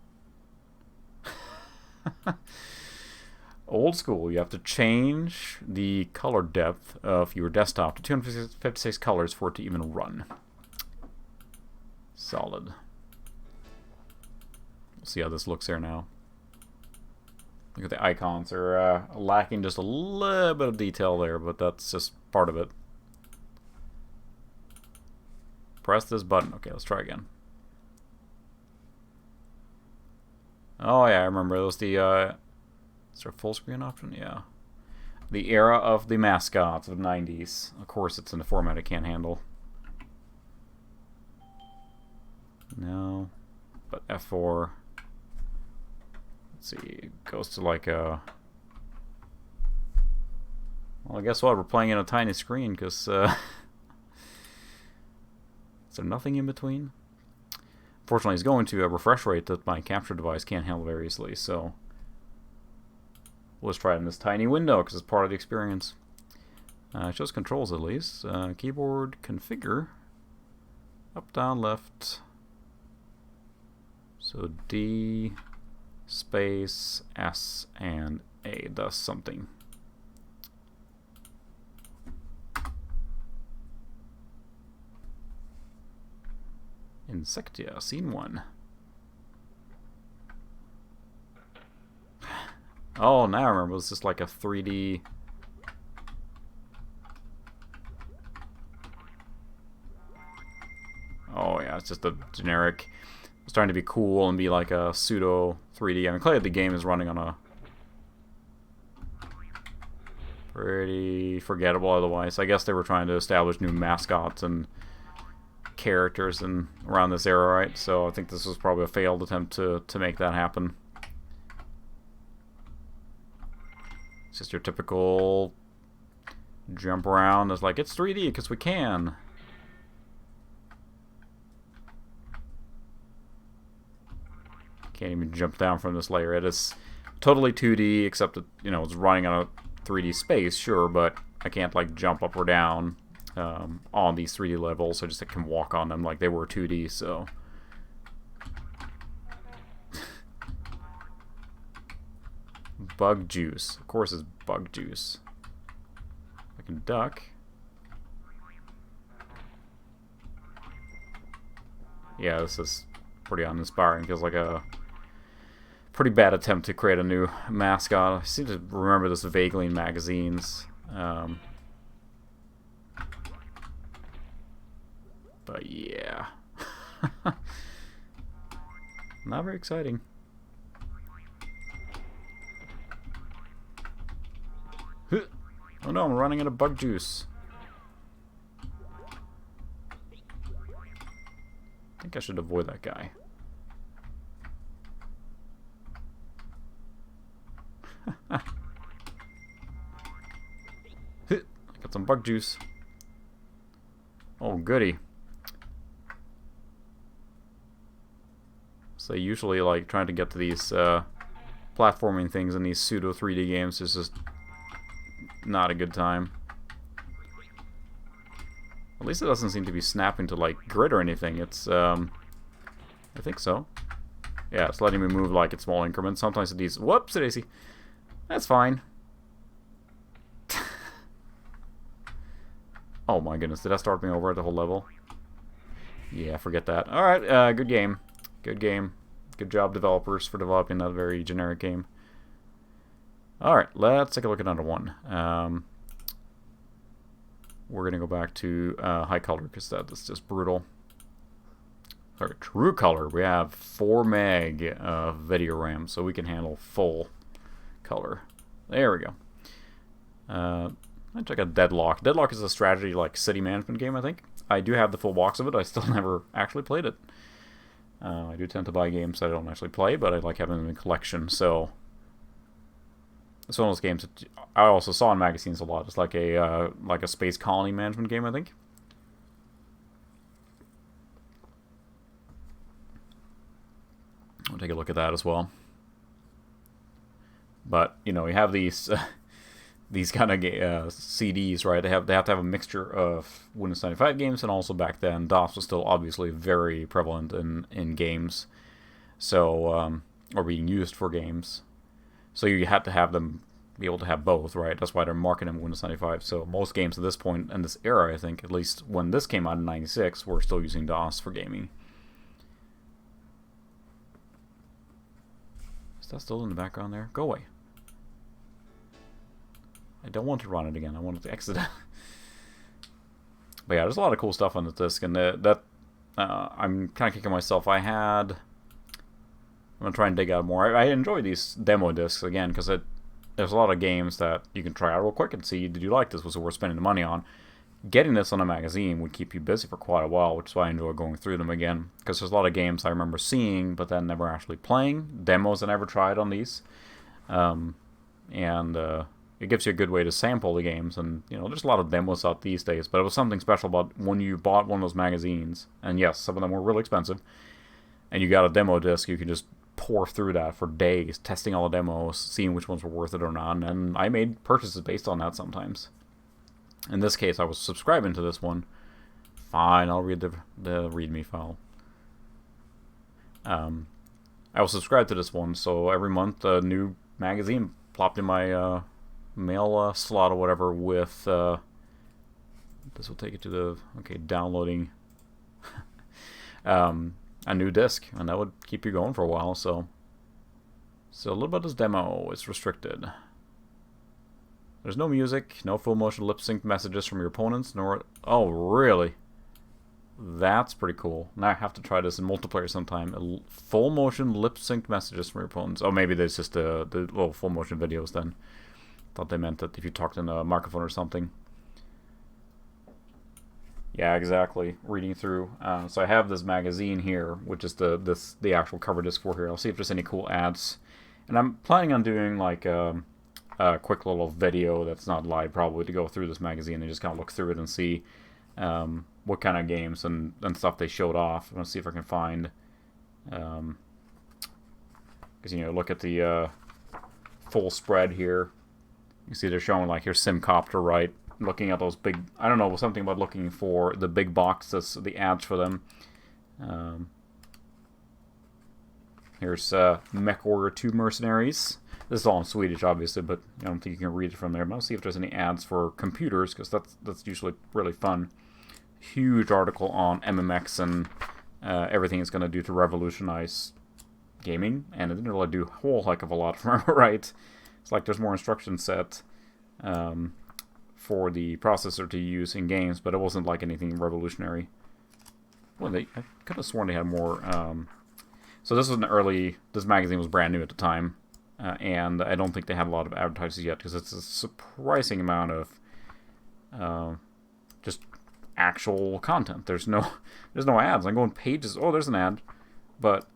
Speaker 1: Old school. You have to change the color depth of your desktop to 256 colors for it to even run. Solid. We'll see how this looks here now. Look at the icons. They're lacking just a little bit of detail there, but that's just part of it. Press this button. Okay, let's try again. Oh yeah, I remember. It was the is there a full screen option? Yeah. The era of the mascots of the 90s. Of course, it's in the format I can't handle. No. But F4. Let's see. It goes to like a. Well, I guess what? We're playing in a tiny screen because. Is there nothing in between? Fortunately, it's going to a refresh rate that my capture device can't handle very easily, so let's try it in this tiny window because it's part of the experience. It shows controls at least. Keyboard configure. Up, down, left. So D, space, S, and A does something. Insectia, scene 1. Oh, now I remember. It's just like a 3D. Oh yeah, it's just a generic. It's trying to be cool and be like a pseudo 3D. I mean, clearly the game is running on a pretty forgettable otherwise. I guess they were trying to establish new mascots and characters and around this era, right? So I think this was probably a failed attempt to make that happen. It's just your typical jump around. It's like, it's 3D because we can. Can't even jump down from this layer. It is totally 2D, except that, you know, it's running on a 3D space, sure, but I can't like jump up or down on these 3D levels. I just can walk on them like they were 2D. So bug juice, of course, it's bug juice. I can duck. Yeah, this is pretty uninspiring. Feels like a pretty bad attempt to create a new mascot. I seem to remember this vaguely in magazines. But yeah. Not very exciting. Oh no, I'm running out of bug juice. I think I should avoid that guy. I got some bug juice. Oh, goody. So usually, like, trying to get to these platforming things in these pseudo 3D games is just not a good time. At least it doesn't seem to be snapping to, like, grid or anything. It's, I think so. Yeah, it's letting me move, like, in small increments. Sometimes it needs... Whoops, daisy. That's fine. Oh my goodness, did that start me over at the whole level? Yeah, forget that. Alright, good game. Good game. Good job, developers, for developing that very generic game. Alright, let's take a look at another one. We're going to go back to high color, because that's just brutal. Sorry, true color. We have 4 meg of video RAM, so we can handle full color. There we go. I check out Deadlock. Deadlock is a strategy, like, city management game, I think. I do have the full box of it. I still never actually played it. I do tend to buy games that I don't actually play, but I like having them in collection, so... It's one of those games that I also saw in magazines a lot. It's like a space colony management game, I think. I'll take a look at that as well. But, you know, we have these these kind of CDs, right? They have to have a mixture of Windows 95 games, and also back then DOS was still obviously very prevalent in games, so or being used for games. So you had to have them be able to have both, right? That's why they're marketing them Windows 95. So most games at this point in this era, I think, at least when this came out in '96, were still using DOS for gaming. Is that still in the background there? Go away. I don't want to run it again. I want it to exit. But yeah, there's a lot of cool stuff on the disc, and I'm kind of kicking myself. I'm gonna try and dig out more. I enjoy these demo discs again because there's a lot of games that you can try out real quick and see, did you like this? Was it worth spending the money on? Getting this on a magazine would keep you busy for quite a while, which is why I enjoy going through them again. Because there's a lot of games I remember seeing, but then never actually playing. Demos I never tried on these. It gives you a good way to sample the games. And, you know, there's a lot of demos out these days. But it was something special about when you bought one of those magazines. And yes, some of them were really expensive. And you got a demo disc, you can just pour through that for days, testing all the demos, seeing which ones were worth it or not. And I made purchases based on that sometimes. In this case, I was subscribing to this one Fine, I'll read the README file. I will subscribe to this one, so every month a new magazine plopped in my mail slot or whatever with... this will take it to the... Okay, downloading a new disc, and that would keep you going for a while, so a little bit of this demo is restricted. There's no music, no full motion lip sync messages from your opponents, nor... Oh, really? That's pretty cool. Now I have to try this in multiplayer sometime. Full motion lip sync messages from your opponents. Oh, maybe there's just the little full motion videos then. Thought they meant that if you talked in a microphone or something. Yeah, exactly. Reading through. So I have this magazine here, which is the actual cover disc for here. I'll see if there's any cool ads. And I'm planning on doing like a quick little video that's not live probably to go through this magazine and just kind of look through it and see what kind of games and stuff they showed off. I'm going to see if I can find... Because, you know, look at the full spread here. You see they're showing like here's Simcopter, right? Looking at those big, I don't know, something about looking for the big boxes, the ads for them. Here's Mech Warrior 2 Mercenaries. This is all in Swedish, obviously, but I don't think you can read it from there. But I'll see if there's any ads for computers, because that's usually really fun. Huge article on MMX and everything it's going to do to revolutionize gaming, and it didn't really do a whole heck of a lot, if I remember right. It's like there's more instruction set for the processor to use in games, but it wasn't like anything revolutionary. Well, I could have sworn they had more. So this was this magazine was brand new at the time, and I don't think they had a lot of advertisers yet, because it's a surprising amount of just actual content. There's no ads. I'm going pages. Oh, there's an ad, but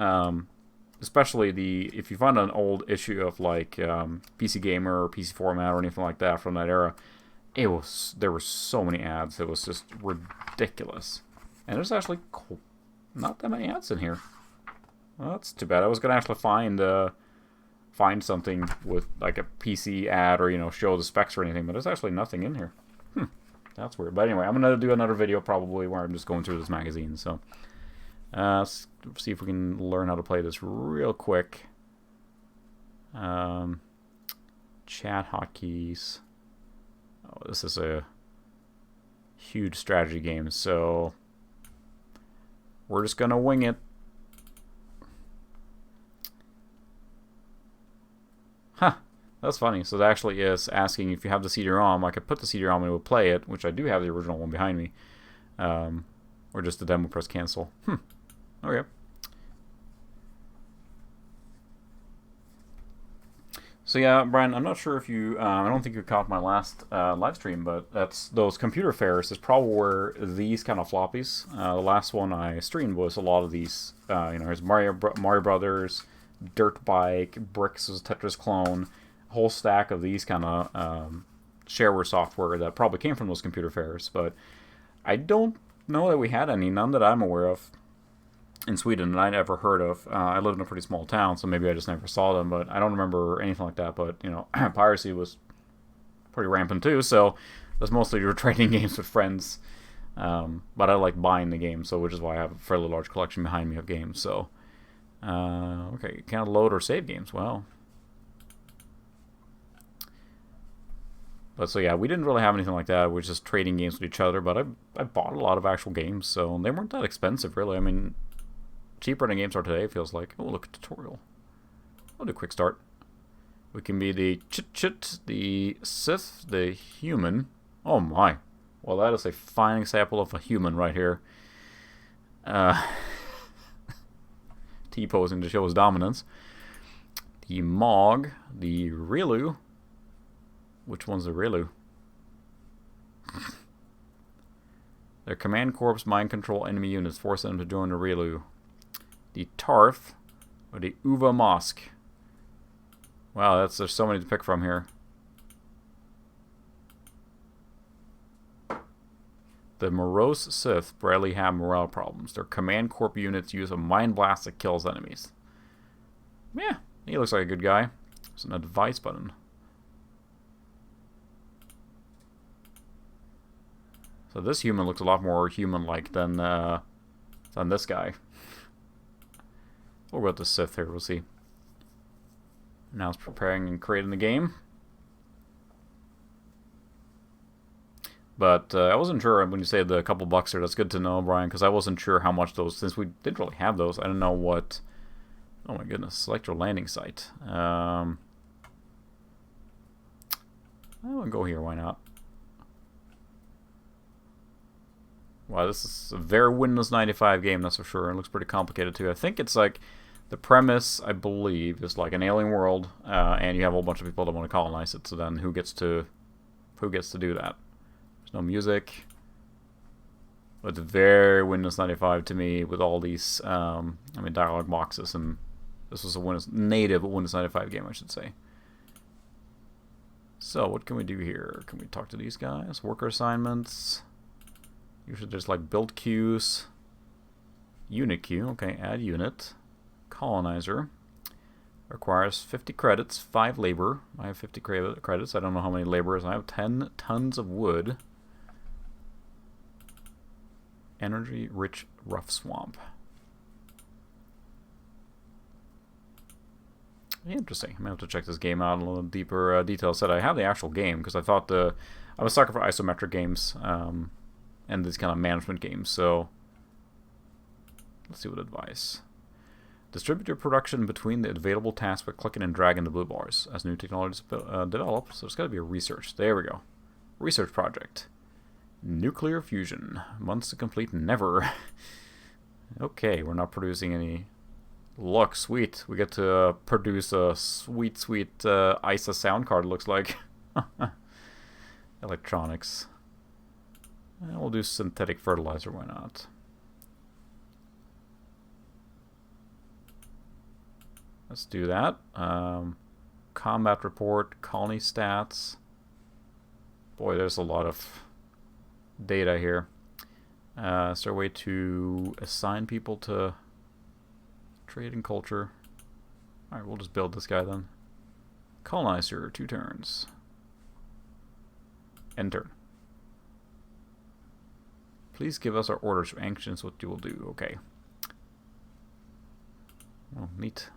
Speaker 1: especially if you find an old issue of like PC Gamer or PC Format or anything like that from that era, there were so many ads. It was just ridiculous, and there's actually not that many ads in here. Well, that's too bad. I was gonna actually find something with like a PC ad or, you know, show the specs or anything, but there's actually nothing in here. That's weird. But anyway, I'm gonna do another video probably where I'm just going through this magazine. So let's see if we can learn how to play this real quick. Chat hotkeys. Oh, this is a huge strategy game, so we're just gonna wing it. Huh, that's funny. So it actually is asking if you have the CD-ROM. I could put the CD-ROM and it would play it, which I do have the original one behind me. Or just the demo, press cancel. Okay. So yeah, Brian, I'm not sure if you, I don't think you caught my last live stream, but that's those computer fairs is probably where these kind of floppies. The last one I streamed was a lot of these, you know, there's Mario Brothers, Dirt Bike, Bricks was a Tetris clone, a whole stack of these kind of shareware software that probably came from those computer fairs, but I don't know that we had any, none that I'm aware of in Sweden that I'd ever heard of. I lived in a pretty small town, so maybe I just never saw them, but I don't remember anything like that. But, you know, piracy was pretty rampant too, so that's mostly you're trading games with friends. But I like buying the games, so which is why I have a fairly large collection behind me of games. So okay, can't load or save games. Wow. But so yeah, we didn't really have anything like that. We were just trading games with each other. But I bought a lot of actual games, so they weren't that expensive really. I mean, cheaper than games are today, it feels like. Oh, look, a tutorial. I'll do a quick start. We can be the Chit, the Sith, the human. Oh my. Well, that is a fine example of a human right here. T-posing to show his dominance. The Mog, the Rilu. Which one's the Rilu? Their command corps mind control enemy units, force them to join the Rilu. The Tarf, or the Uva Mosque. Wow, there's so many to pick from here. The morose Sith rarely have morale problems. Their command corps units use a mind blast that kills enemies. Yeah, he looks like a good guy. There's an advice button. So this human looks a lot more human-like than this guy. We'll go with the Sith here, we'll see. Now it's preparing and creating the game. But I wasn't sure when you say the couple bucks there. That's good to know, Brian, because I wasn't sure how much those, since we didn't really have those. I don't know what. Oh my goodness! Select your landing site. I'll go here. Why not? Wow, this is a very Windows 95 game, that's for sure. It looks pretty complicated too. I think it's like the premise, I believe, is like an alien world, and you have a whole bunch of people that want to colonize it. So then, who gets to do that? No music. It's very Windows 95 to me with all these, dialogue boxes, and this was a native Windows 95 game, I should say. So, what can we do here? Can we talk to these guys? Worker assignments. Usually there's like build queues. Unit queue. Okay, add unit. Colonizer. Requires 50 credits, 5 labor. I have 50 credits. I don't know how many laborers. I have 10 tons of wood. Energy-rich rough swamp. Interesting. I'm going to have to check this game out in a little deeper detail. Said I have the actual game because I thought I was sucker for isometric games and these kind of management games. So let's see what advice. Distribute your production between the available tasks by clicking and dragging the blue bars as new technologies develop. So it's got to be a research. There we go. Research project. Nuclear fusion. Months to complete, never. Okay, we're not producing any. Look, sweet. We get to produce a sweet ISA sound card, looks like. Electronics. And we'll do synthetic fertilizer, why not? Let's do that. Combat report, colony stats. Boy, there's a lot of data here. Is there a way to assign people to trade and culture? Alright, we'll just build this guy then. Colonizer, 2 turns. End turn. Please give us our orders for actions, what you will do. Okay. Oh, neat.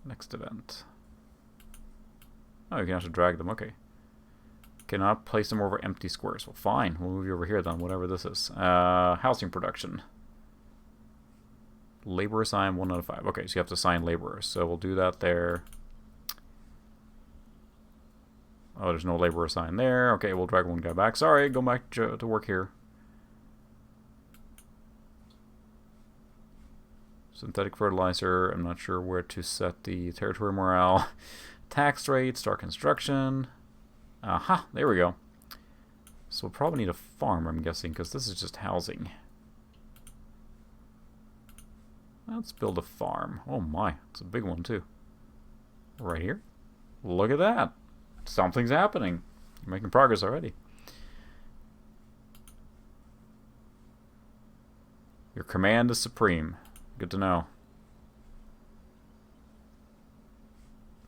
Speaker 1: Next event. Oh, you can actually drag them. Okay. Cannot place them over empty squares. Well, fine. We'll move you over here then, whatever this is. Housing production. Labor assign 1 out of 5. Okay, so you have to assign laborers. So we'll do that there. Oh, there's no labor assigned there. Okay, we'll drag one guy back. Sorry, go back to work here. Synthetic fertilizer. I'm not sure where to set the territory morale. Tax rate, start construction. Aha, there we go. So we'll probably need a farm, I'm guessing, because this is just housing. Let's build a farm. Oh my, it's a big one too. Right here. Look at that. Something's happening. You're making progress already. Your command is supreme. Good to know.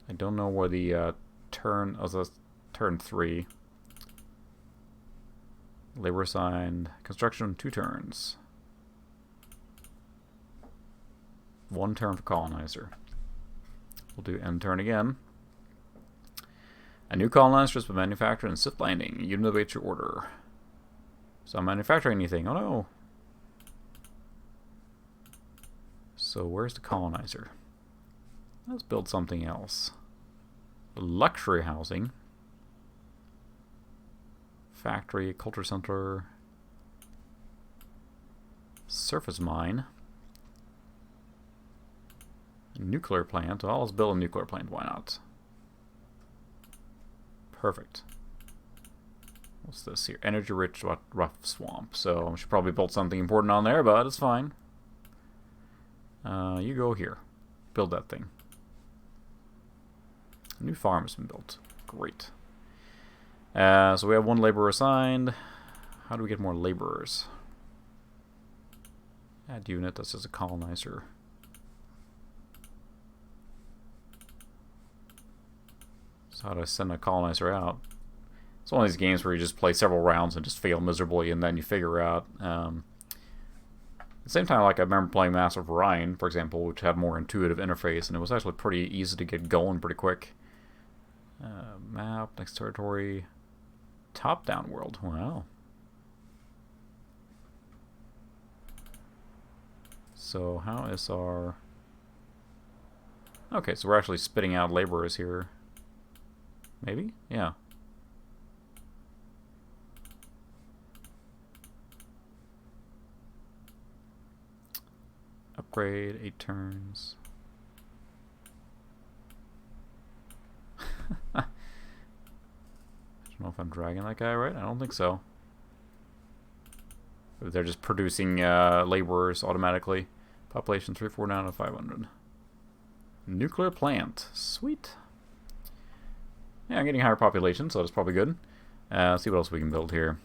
Speaker 1: I don't know where the turn... Oh, that's turn 3. Labor assigned. Construction, 2 turns. 1 turn for colonizer. We'll do end turn again. A new colonizer has been manufactured in Sith Landing. You innovate your order. So I'm manufacturing anything. Oh no. So where's the colonizer? Let's build something else. Luxury housing. Factory, culture center. Surface mine. Nuclear plant. Well, let's build a nuclear plant. Why not? Perfect. What's this here? Energy-rich rough swamp. So I should probably build something important on there, but it's fine. You go here. Build that thing. A new farm has been built. Great. So we have 1 laborer assigned. How do we get more laborers? Add unit. That's just a colonizer. So how do I send a colonizer out? It's one of these games where you just play several rounds and just fail miserably, and then you figure out. At the same time, like I remember playing Master of Orion, for example, which had more intuitive interface, and it was actually pretty easy to get going pretty quick. Map, next territory, top-down world. Wow. So how is our... Okay, so we're actually spitting out laborers here. Maybe? Yeah. Upgrade, 8 turns. I don't know if I'm dragging that guy right. I don't think so. They're just producing laborers automatically. Population 349 out of 500. Nuclear plant. Sweet. Yeah, I'm getting higher population, so that's probably good. See what else we can build here.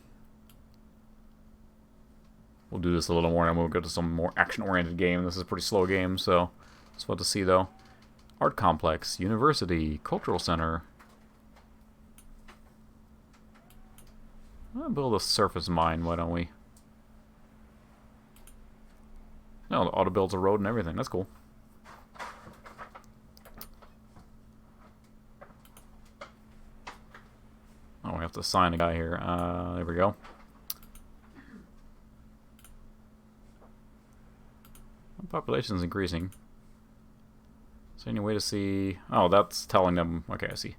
Speaker 1: We'll do this a little more, and we'll go to some more action-oriented game. This is a pretty slow game, so it's what to see, though. Art complex, university, cultural center. I'll build a surface mine, why don't we? No, the auto builds a road and everything. That's cool. Oh, we have to assign a guy here. There we go. Population is increasing. Is there any way to see... Oh, that's telling them... Okay, I see.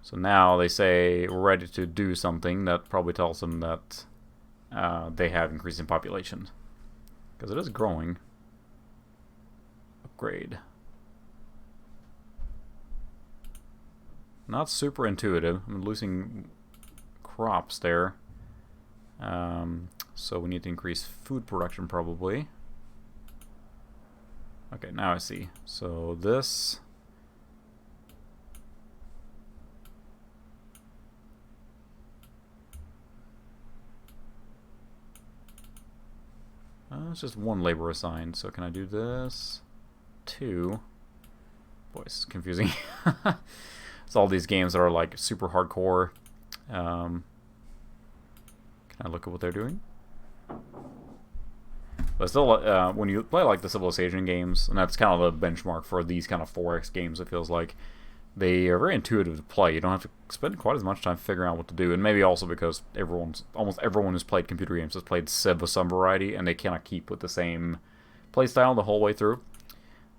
Speaker 1: So now they say we're ready to do something. That probably tells them that they have increasing population. Because it is growing. Upgrade. Not super intuitive. I'm losing crops there. So we need to increase food production probably. Okay, now I see. So this... it's just one labor assigned, so can I do this? 2. Boy, this is confusing. It's all these games that are like super hardcore. Can I look at what they're doing? But still, when you play like the Civilization games, and that's kind of the benchmark for these kind of 4X games, it feels like they are very intuitive to play. You don't have to spend quite as much time figuring out what to do, and maybe also because almost everyone who's played computer games has played Civ of some variety, and they cannot keep with the same playstyle the whole way through.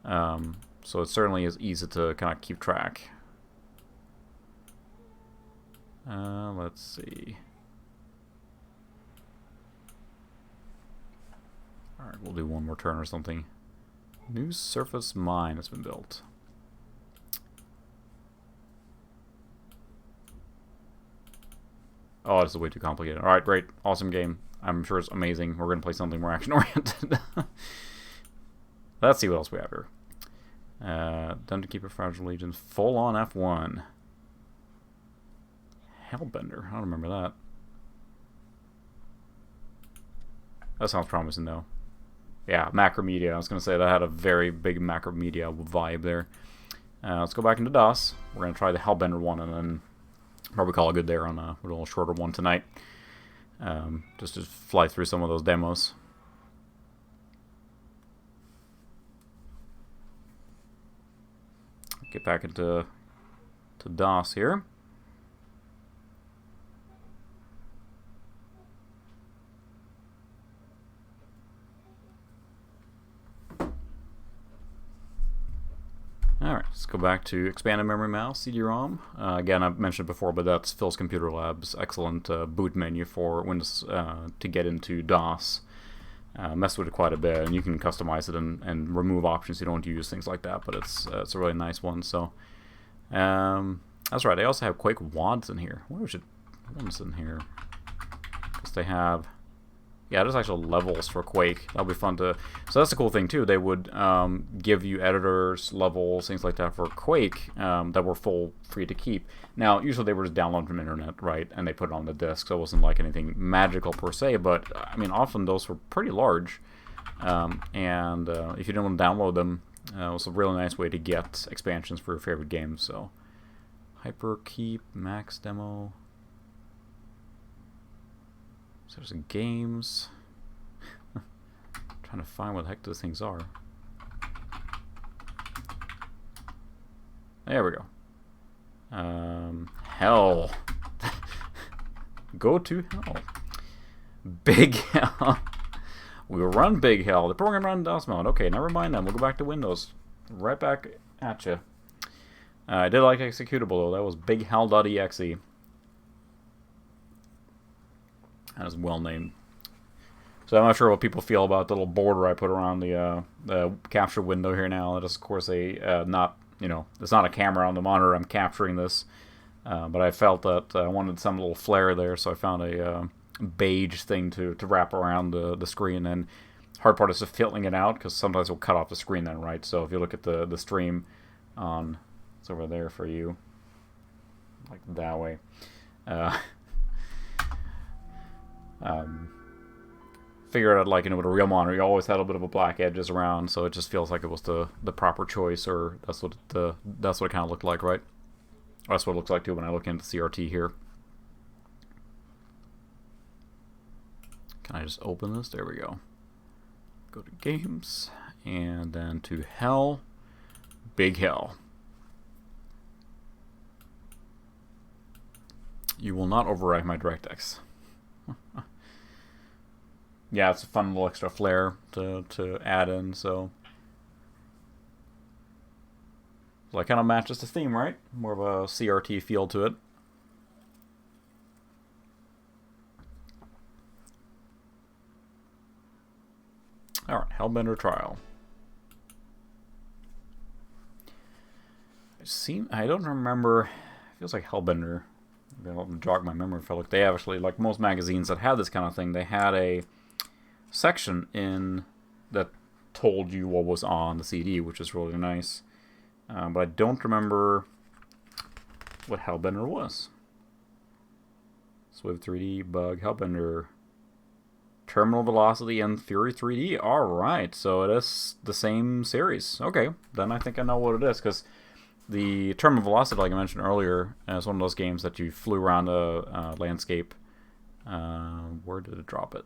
Speaker 1: So it certainly is easy to kind of keep track. Let's see. Alright, we'll do one more turn or something. New surface mine has been built. Oh, this is way too complicated. Alright, great. Awesome game. I'm sure it's amazing. We're going to play something more action-oriented. Let's see what else we have here. Done to keep a fragile legion. Full on F1. Hellbender. I don't remember that. That sounds promising, though. Yeah, Macromedia. I was going to say that had a very big Macromedia vibe there. Let's go back into DOS. We're going to try the Hellbender one and then probably call it good there on a little shorter one tonight. Just to fly through some of those demos. Get back into DOS here. Alright, let's go back to expanded memory mouse, CD-ROM. Again, I've mentioned it before, but that's Phil's Computer Lab's excellent boot menu for Windows to get into DOS. Messed with it quite a bit, and you can customize it and remove options you don't use, things like that, but it's a really nice one. So that's right, they also have Quake WADs in here. What should one's in here? Because they have... Yeah, there's actual levels for Quake. That'll be fun to... So that's the cool thing, too. They would give you editors, levels, things like that for Quake that were full free to keep. Now, usually they were just downloaded from the internet, right? And they put it on the disk, so it wasn't like anything magical per se. But, I mean, often those were pretty large. And if you didn't want to download them, it was a really nice way to get expansions for your favorite games. So, Hyperkeep, Max Demo... So there's games. Trying to find what the heck those things are. There we go. Hell. Go to hell. Big hell. We'll run big hell. The program run DOS mode. Okay, never mind then. We'll go back to Windows. Right back at you. I did like executable though. That was big hell.exe. That is well named. So I'm not sure what people feel about the little border I put around the capture window here now. That is, of course, a not, you know, it's not a camera on the monitor. I'm capturing this, but I felt that I wanted some little flair there, so I found a beige thing to wrap around the screen. And hard part is just filling it out, because sometimes we'll cut off the screen then, right? So if you look at the stream on, it's over there for you, like that way. Figured out, like, you know, with a real monitor, you always had a bit of a black edges around, so it just feels like it was the proper choice, or that's what it kind of looked like, right? That's what it looks like too when I look into CRT here. Can I just open this? There we go. Go to games, and then to hell, big hell. You will not overwrite my DirectX. Yeah, it's a fun little extra flair to add in, so it kind of matches the theme, right? More of a CRT feel to it. Alright, Hellbender Trial. I don't remember, it feels like Hellbender, I'll jog my memory for like they actually, like most magazines that had this kind of thing, they had a section in that told you what was on the CD, which is really nice. But I don't remember what Hellbender was. Swift 3D, Bug, Hellbender, Terminal Velocity, and Fury 3D. Alright, so it is the same series. Okay, then I think I know what it is, because the Terminal Velocity, like I mentioned earlier, is one of those games that you flew around a landscape. Where did it drop it?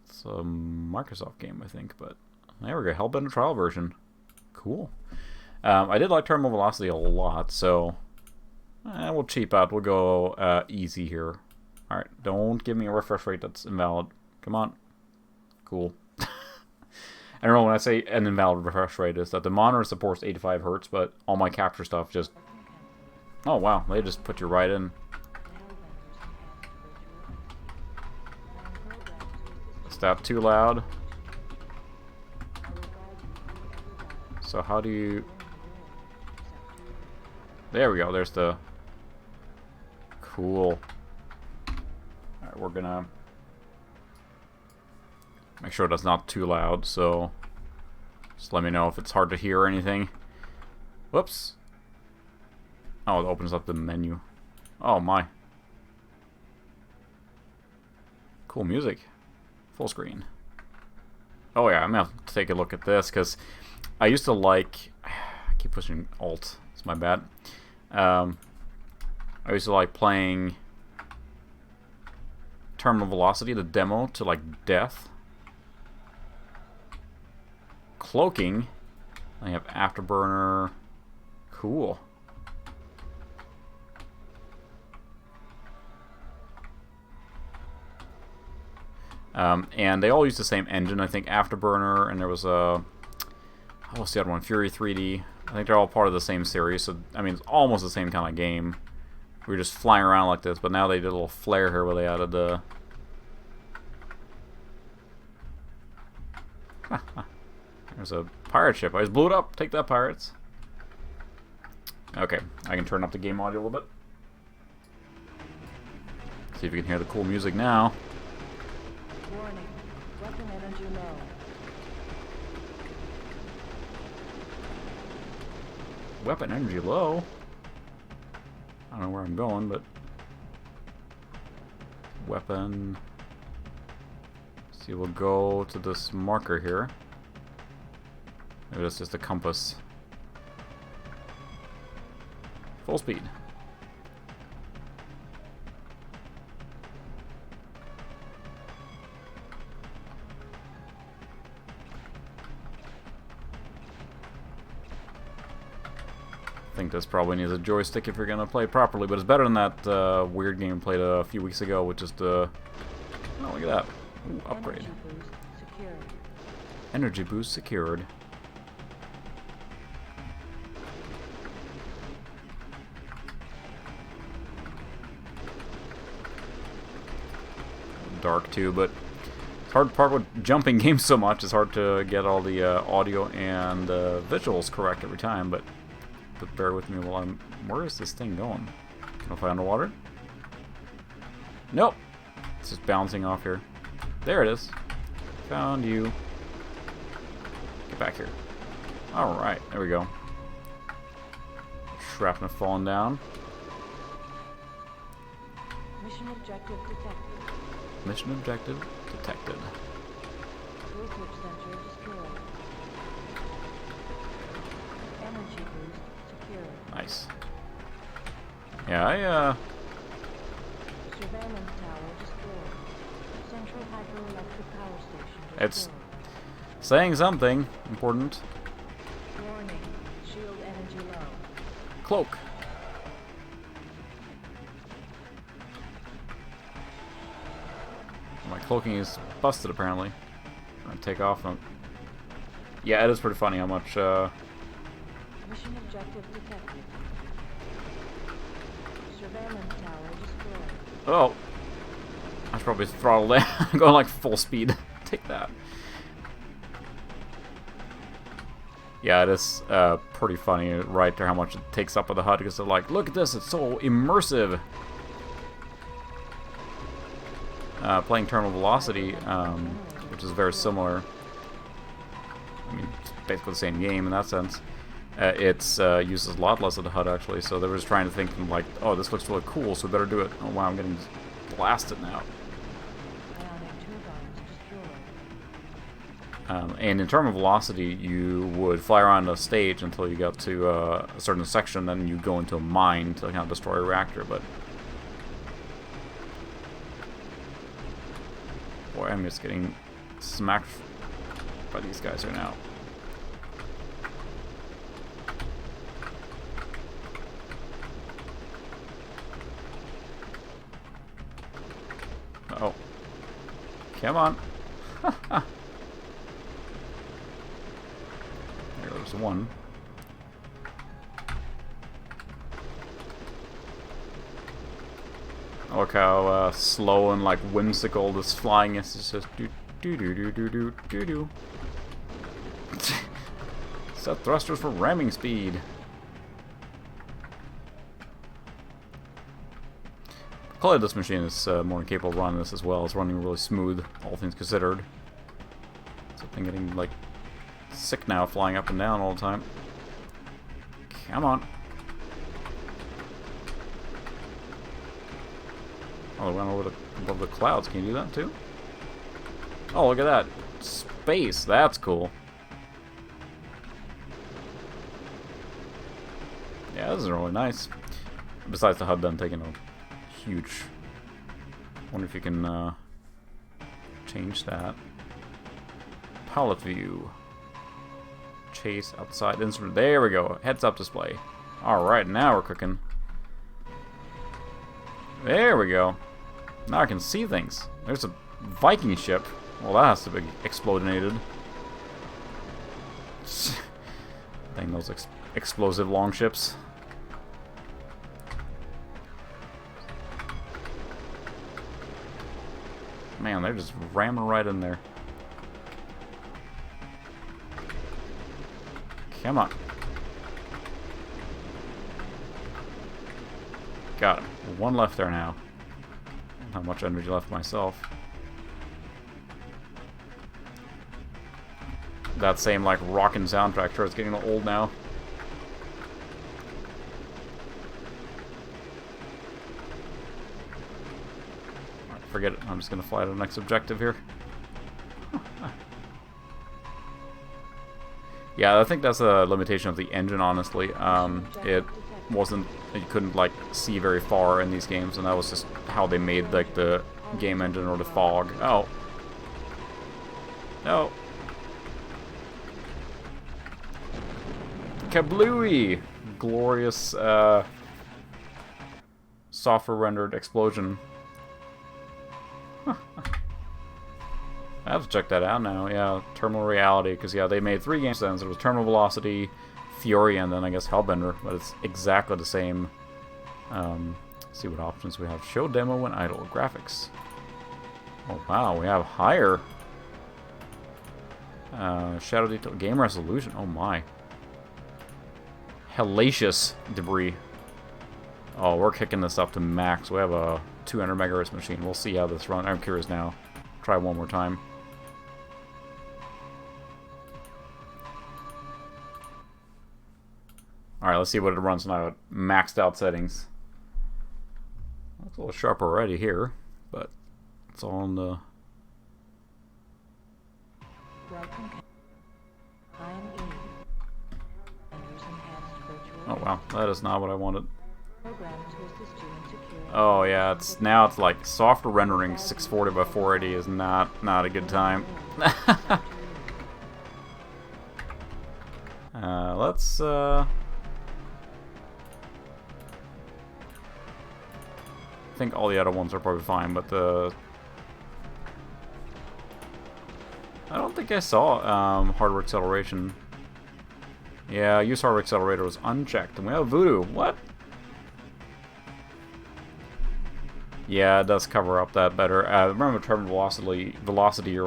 Speaker 1: It's a Microsoft game, I think, but there we go. Hellbender Trial version. Cool. I did like Terminal Velocity a lot, so we'll cheap out. We'll go easy here. Alright, don't give me a refresh rate that's invalid. Come on. Cool. I don't know, when I say an invalid refresh rate, is that the monitor supports 85 Hz, but all my capture stuff just... Oh, wow. They just put you right in. Is that too loud? So how do you... There we go. There's the... Cool. Alright, we're gonna... make sure that's not too loud, so... Just let me know if it's hard to hear or anything. Whoops. Oh, it opens up the menu. Oh my. Cool music. Full screen. Oh yeah, I'm gonna have to take a look at this, because I used to like... I keep pushing Alt. It's my bad. I used to like playing Terminal Velocity, the demo, to like death. Cloaking. I have Afterburner. Cool. And they all use the same engine. I think Afterburner, and there was a... what's the other one? Fury 3D. I think they're all part of the same series. So, I mean, it's almost the same kind of game. We were just flying around like this, but now they did a little flair here where they added the... There's a pirate ship. I just blew it up. Take that, pirates. Okay, I can turn up the game audio a little bit. See if you can hear the cool music now.
Speaker 6: Warning. Weapon energy low.
Speaker 1: Weapon energy low? I don't know where I'm going, but... Weapon... See, we'll go to this marker here. Maybe that's just a compass. Full speed. think this probably needs a joystick if you're gonna play properly, but it's better than that weird game we played a few weeks ago, which is the... Oh, look at that. Ooh, upgrade.
Speaker 6: Energy boost secured.
Speaker 1: Energy boost secured. Dark too, but it's hard part with jumping games so much. It's hard to get all the audio and visuals correct every time, but bear with me while I'm... Where is this thing going? Can I fly underwater? Nope. It's just bouncing off here. There it is. Found you. Get back here. Alright, there we go. Shrapnel falling down.
Speaker 6: Mission objective detected.
Speaker 1: Mission objective detected.
Speaker 6: Research center destroyed. Energy boost secured.
Speaker 1: Nice. Yeah,
Speaker 6: Surveillance tower destroyed. Central hydroelectric power station
Speaker 1: It's
Speaker 6: destroyed.
Speaker 1: saying something important.
Speaker 6: Warning. Shield energy low.
Speaker 1: Cloak. My cloaking is busted apparently. I'm gonna take off. Yeah, it is pretty funny how much.
Speaker 6: Mission objective detected. Surveillance tower destroyed.
Speaker 1: Oh, I should probably throttle down. Going like full speed. Take that. Yeah, it is pretty funny right there how much it takes up of the HUD because they're like, look at this, it's so immersive. Playing Terminal Velocity, which is very similar. I mean, it's basically the same game in that sense. It's uses a lot less of the HUD actually, so they were just trying to think like, oh, this looks really cool, so we better do it. Oh wow, I'm getting blasted now.
Speaker 6: Ionic turbines destroyed.
Speaker 1: And in terms of velocity, you would fly around a stage until you got to a certain section, then you go into a mine to kind of destroy a reactor, but... Boy, I'm just getting smacked by these guys right now. Uh-oh. Come on. There's one. Look how slow and like whimsical this flying is. It's just do do do do do do do do. Set thrusters for ramming speed. Clearly this machine is more than capable of running this as well. It's running really smooth, all things considered. Something getting like sick now, flying up and down all the time. Come on. Oh, it went over above the clouds. Can you do that too? Oh, look at that. Space. That's cool. Yeah, this is really nice. Besides the HUD done taking a huge... wonder if you can change that. Palette view. Chase outside instrument. There we go. Heads up display. Alright, now we're cooking. There we go. Now I can see things. There's a Viking ship. Well, that has to be explodinated. Dang those explosive longships. Man, they're just ramming right in there. Come on. Got him. One left there now. Not much energy left myself. That same like rockin' soundtrack, sure, it's getting a little old now. Alright, forget it. I'm just gonna fly to the next objective here. Yeah, I think that's a limitation of the engine, honestly. It wasn't, you couldn't like see very far in these games, and that was just how they made like the game engine or the fog. Oh. No. Kablooey! glorious software rendered explosion. I have to check that out now. Yeah, Terminal Reality, because yeah, they made 3 games then. So it was Terminal Velocity, Fury, and then I guess Hellbender, but it's exactly the same. Let's see what options we have. Show demo when idle. Graphics. Oh wow, we have higher. Shadow detail. Game resolution. Oh my. Hellacious debris. Oh, we're kicking this up to max. We have a 200 megahertz machine. We'll see how this runs. I'm curious now. Try one more time. Alright, let's see what it runs now at maxed out settings. It's a little sharp already here, but it's all in the...
Speaker 6: Welcome. I'm E. Enters enhanced virtual.
Speaker 1: Oh wow, that is not what I wanted.
Speaker 6: Program to assist you in securing.
Speaker 1: Oh yeah, it's now it's like software rendering 640 by 480 is not a good time. Let's I think all the other ones are probably fine, but the I don't think I saw hardware acceleration. Yeah, use hardware accelerator was unchecked, and we have Voodoo. What? Yeah, it does cover up that better. Remember terminal velocity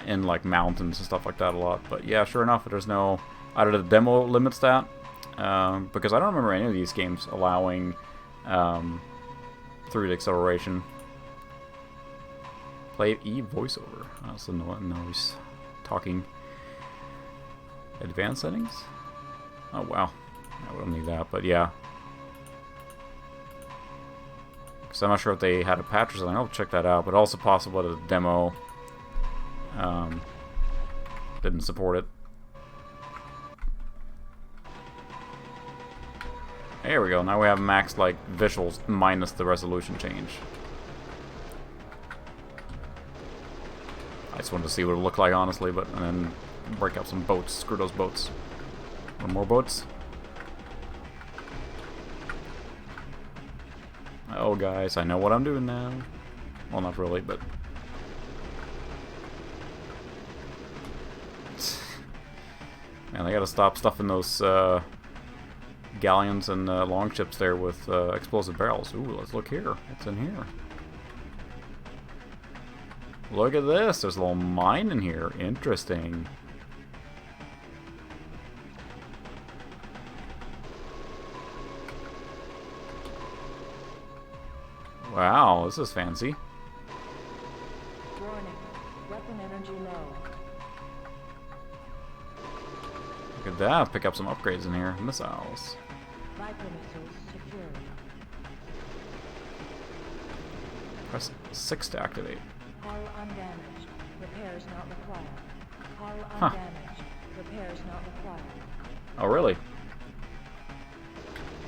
Speaker 1: in like mountains and stuff like that a lot. But yeah, sure enough, there's no either the demo limits that because I don't remember any of these games allowing 3D acceleration. Play E voiceover. Also no he's talking. Advanced settings. Oh wow, I don't need that, but yeah. So I'm not sure if they had a patch or something. I'll check that out. But also possible that the demo didn't support it. There we go. Now we have max like visuals minus the resolution change. I just wanted to see what it would look like honestly, but and then break up some boats. Screw those boats. One more boats. Oh guys, I know what I'm doing now. Well, not really, but man, I gotta stop stuffing those galleons and longships there with explosive barrels. Ooh, let's look here. What's in here? Look at this. There's a little mine in here. Interesting. Wow, this is fancy.
Speaker 6: Warning. Weapon energy low.
Speaker 1: Look at that. Pick up some upgrades in here. Missiles.
Speaker 6: Viper missiles secured.
Speaker 1: Press 6 to activate.
Speaker 6: Hull undamaged. Repairs not required. Hull
Speaker 1: Huh.
Speaker 6: undamaged. Repairs not required.
Speaker 1: Oh, really?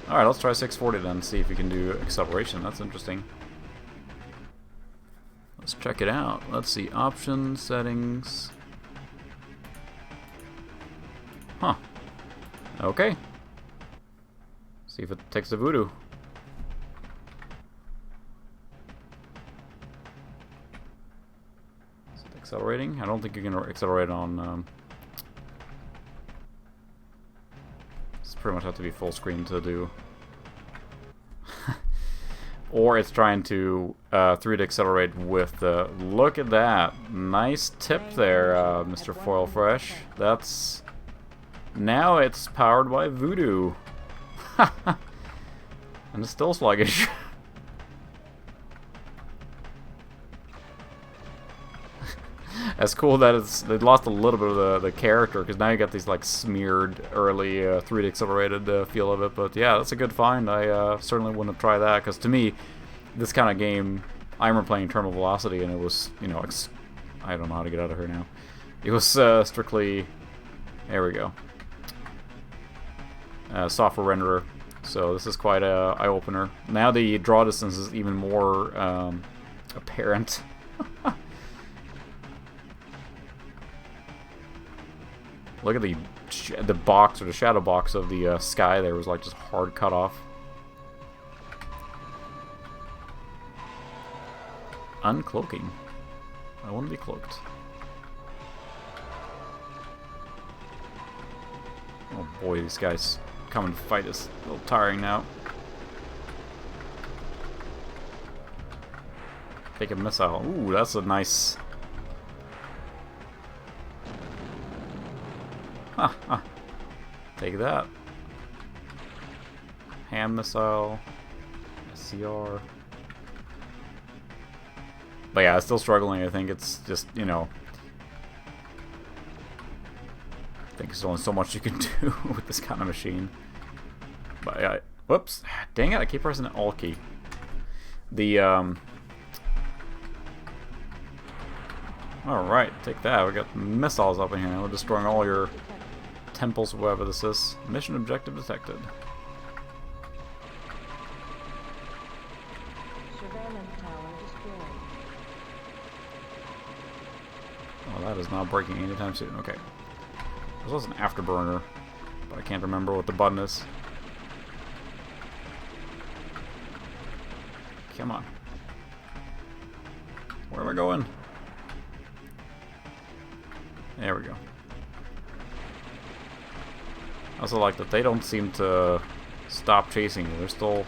Speaker 1: Alright, let's try 640 then, see if we can do acceleration. That's interesting. Let's check it out. Let's see. Options, settings. Huh. Okay. See if it takes the voodoo. Is it accelerating? I don't think you can accelerate on... It's pretty much have to be full screen to do. Or it's trying to 3D accelerate with the... Look at that. Nice tip there, Mr. Foil Fresh. That's... Now it's powered by Voodoo. And it's still sluggish. That's cool that they lost a little bit of the character, because now you got these like smeared early 3D accelerated feel of it. But yeah, that's a good find. I certainly wouldn't have tried that, because to me, this kind of game, I remember playing Terminal Velocity, and it was, you know, I don't know how to get out of here now. It was strictly, there we go, software renderer. So this is quite a eye-opener. Now the draw distance is even more apparent. Look at the box, or the shadow box of the sky there was like just hard cut off. Uncloaking. I want to be cloaked. Oh boy, these guys coming to fight us. A little tiring now. Take a missile. Ooh, that's a nice... Ha ha. Take that. Ham missile. SCR. But yeah, I'm still struggling. I think it's just, you know... I think there's only so much you can do with this kind of machine. But yeah, whoops. Dang it, I keep pressing the Alt key. The, Alright, take that. We got missiles up in here. We're destroying all your temples, whatever this is. Mission objective detected.
Speaker 6: Surveillance tower destroyed.
Speaker 1: Oh, that is not breaking anytime soon. Okay. This was an afterburner, but I can't remember what the button is. Come on. Where am I going? There we go. I also like that they don't seem to stop chasing you. They're still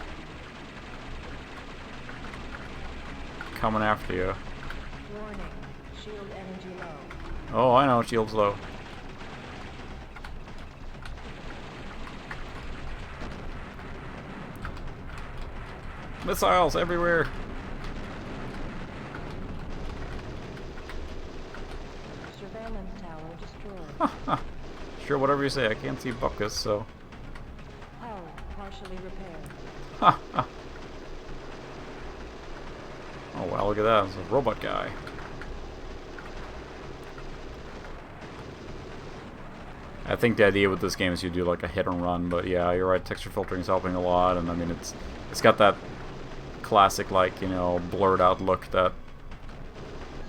Speaker 1: coming after you.
Speaker 6: Warning. Shield energy low.
Speaker 1: Oh, I know. Shield's low. Missiles everywhere.
Speaker 6: Surveillance tower destroyed.
Speaker 1: Sure, whatever you say. I can't see Buckus, so.
Speaker 6: Power partially repaired.
Speaker 1: Oh wow, look at that. It's a robot guy. I think the idea with this game is you do like a hit and run, but yeah, you're right. Texture filtering is helping a lot, and I mean it's got that classic, like, you know, blurred out look that.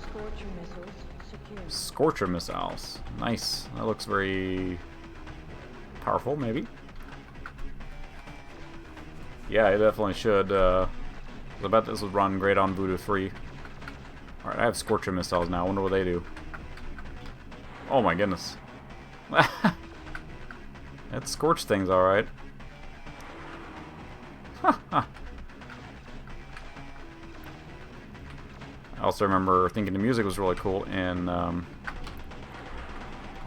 Speaker 6: Scorcher missiles secured.
Speaker 1: Scorcher missiles. Nice. That looks very powerful, maybe. Yeah, it definitely should. I bet this would run great on Voodoo 3. Alright, I have Scorcher missiles now. I wonder what they do. Oh my goodness. It scorched things alright. I also remember thinking the music was really cool, and well,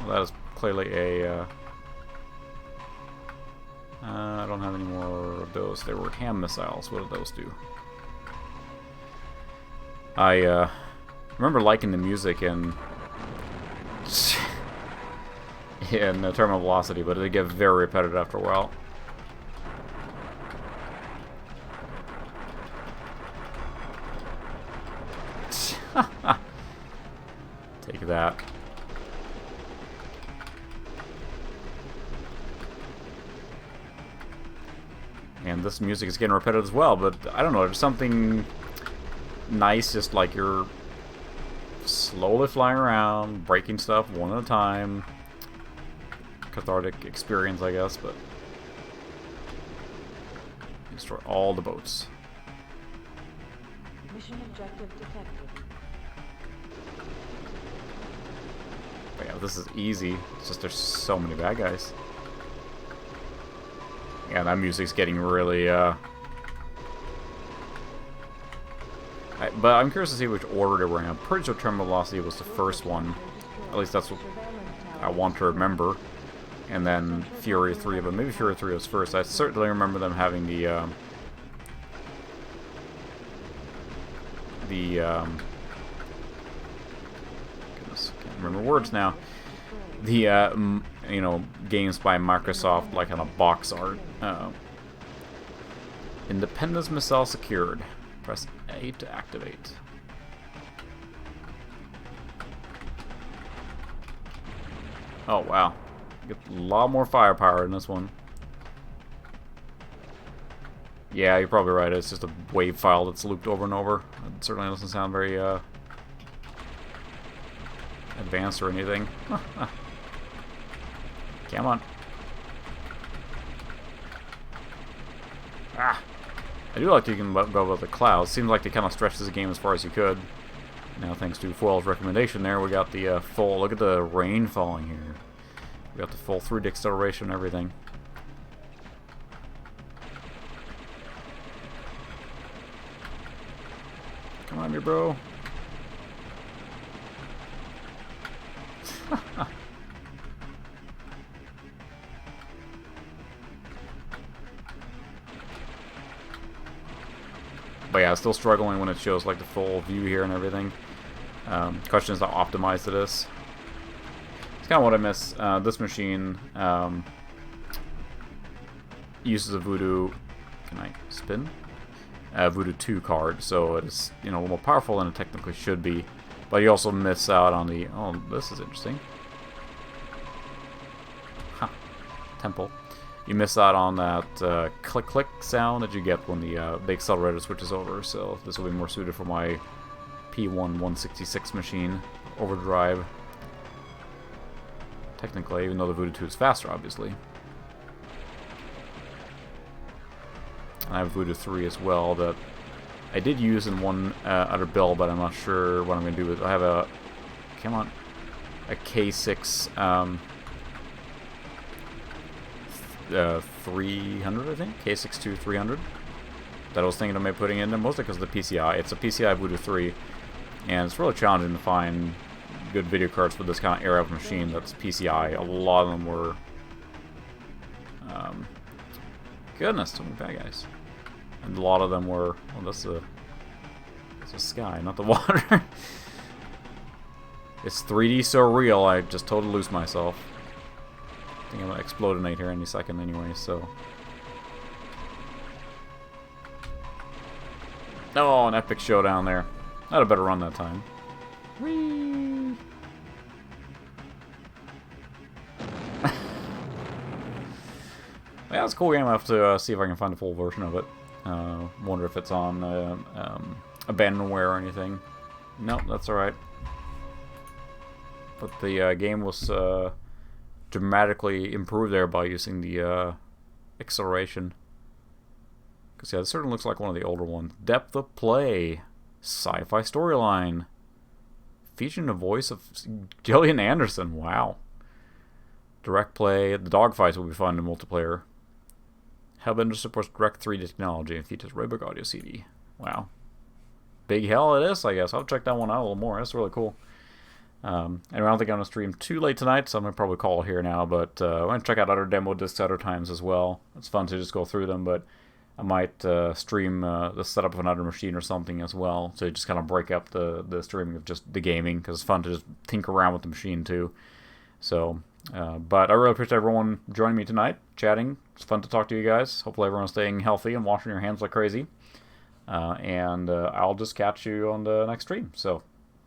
Speaker 1: that is clearly a I don't have any more of those. They were ham missiles. What did those do? I remember liking the music in Terminal Velocity, but it did get very repetitive after a while. Take that. And this music is getting repetitive as well, but I don't know, there's something nice, just like you're slowly flying around, breaking stuff one at a time. Cathartic experience, I guess, but destroy all the boats.
Speaker 6: Mission objective detected.
Speaker 1: But yeah, this is easy. It's just there's so many bad guys. Yeah, that music's getting really, but I'm curious to see which order they were in. I'm pretty sure Terminal Velocity was the first one. At least that's what I want to remember. And then Fury 3, but maybe Fury 3 was first. I certainly remember them having the goodness, can't remember words now. The you know, games by Microsoft, like on a box art. Independence missile secured. Press A to activate. Oh wow, get a lot more firepower in this one. Yeah, you're probably right. It's just a wave file that's looped over and over. It certainly doesn't sound very advanced or anything. Come on. Ah! I do like that you can go with the clouds. Seems like they kind of stretched this game as far as you could. Now, thanks to Foil's recommendation there, we got the full... Look at the rain falling here. We got the full 3D acceleration and everything. Come on, me bro. But yeah, still struggling when it shows like the full view here and everything. Question is how optimized it is. It's kind of what I miss. This machine uses a Voodoo. Can I spin? Voodoo 2 card, so it's, you know, a little more powerful than it technically should be. But you also miss out on the... Oh, this is interesting. Huh. Temple. You miss out on that click-click sound that you get when the accelerator switches over, so this will be more suited for my P1-166 machine. Overdrive. Technically, even though the Voodoo 2 is faster, obviously. I have Voodoo 3 as well that I did use in one other build, but I'm not sure what I'm going to do with it. I have a... Come on. A K6... 300, I think? K62 300 that I was thinking of maybe putting in there, mostly because of the PCI. It's a PCI Voodoo 3, and it's really challenging to find good video cards for this kind of era of machine that's PCI. A lot of them were... goodness, so many bad guys. And a lot of them were... Oh, that's a sky, not the water. It's 3D so real, I just totally lose myself. I think I'm going to explodinate here any second anyway, so... Oh, an epic showdown there. I had a better run that time. Whee! Yeah, it's a cool game. I have to see if I can find a full version of it. Wonder if it's on Abandonware or anything. Nope, that's alright. But the game was dramatically improved there by using the acceleration. Because yeah, this certainly looks like one of the older ones. Depth of play. Sci-fi storyline. Featuring the voice of Gillian Anderson. Wow. Direct play. The dogfights will be fun in multiplayer. Hellbender supports direct 3D technology and features Raybook audio CD. Wow. Big hell it is, I guess. I'll check that one out a little more. That's really cool. Anyway, I don't think I'm going to stream too late tonight, so I'm going to probably call it here now. But I'm going to check out other demo discs other times as well. It's fun to just go through them, but I might stream the setup of another machine or something as well. So you just kind of break up the streaming of just the gaming, because it's fun to just tinker around with the machine too. So... but I really appreciate everyone joining me tonight, chatting. It's fun to talk to you guys. Hopefully everyone's staying healthy and washing your hands like crazy. And I'll just catch you on the next stream. So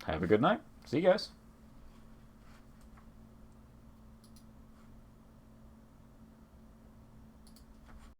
Speaker 1: have a good night. See you guys.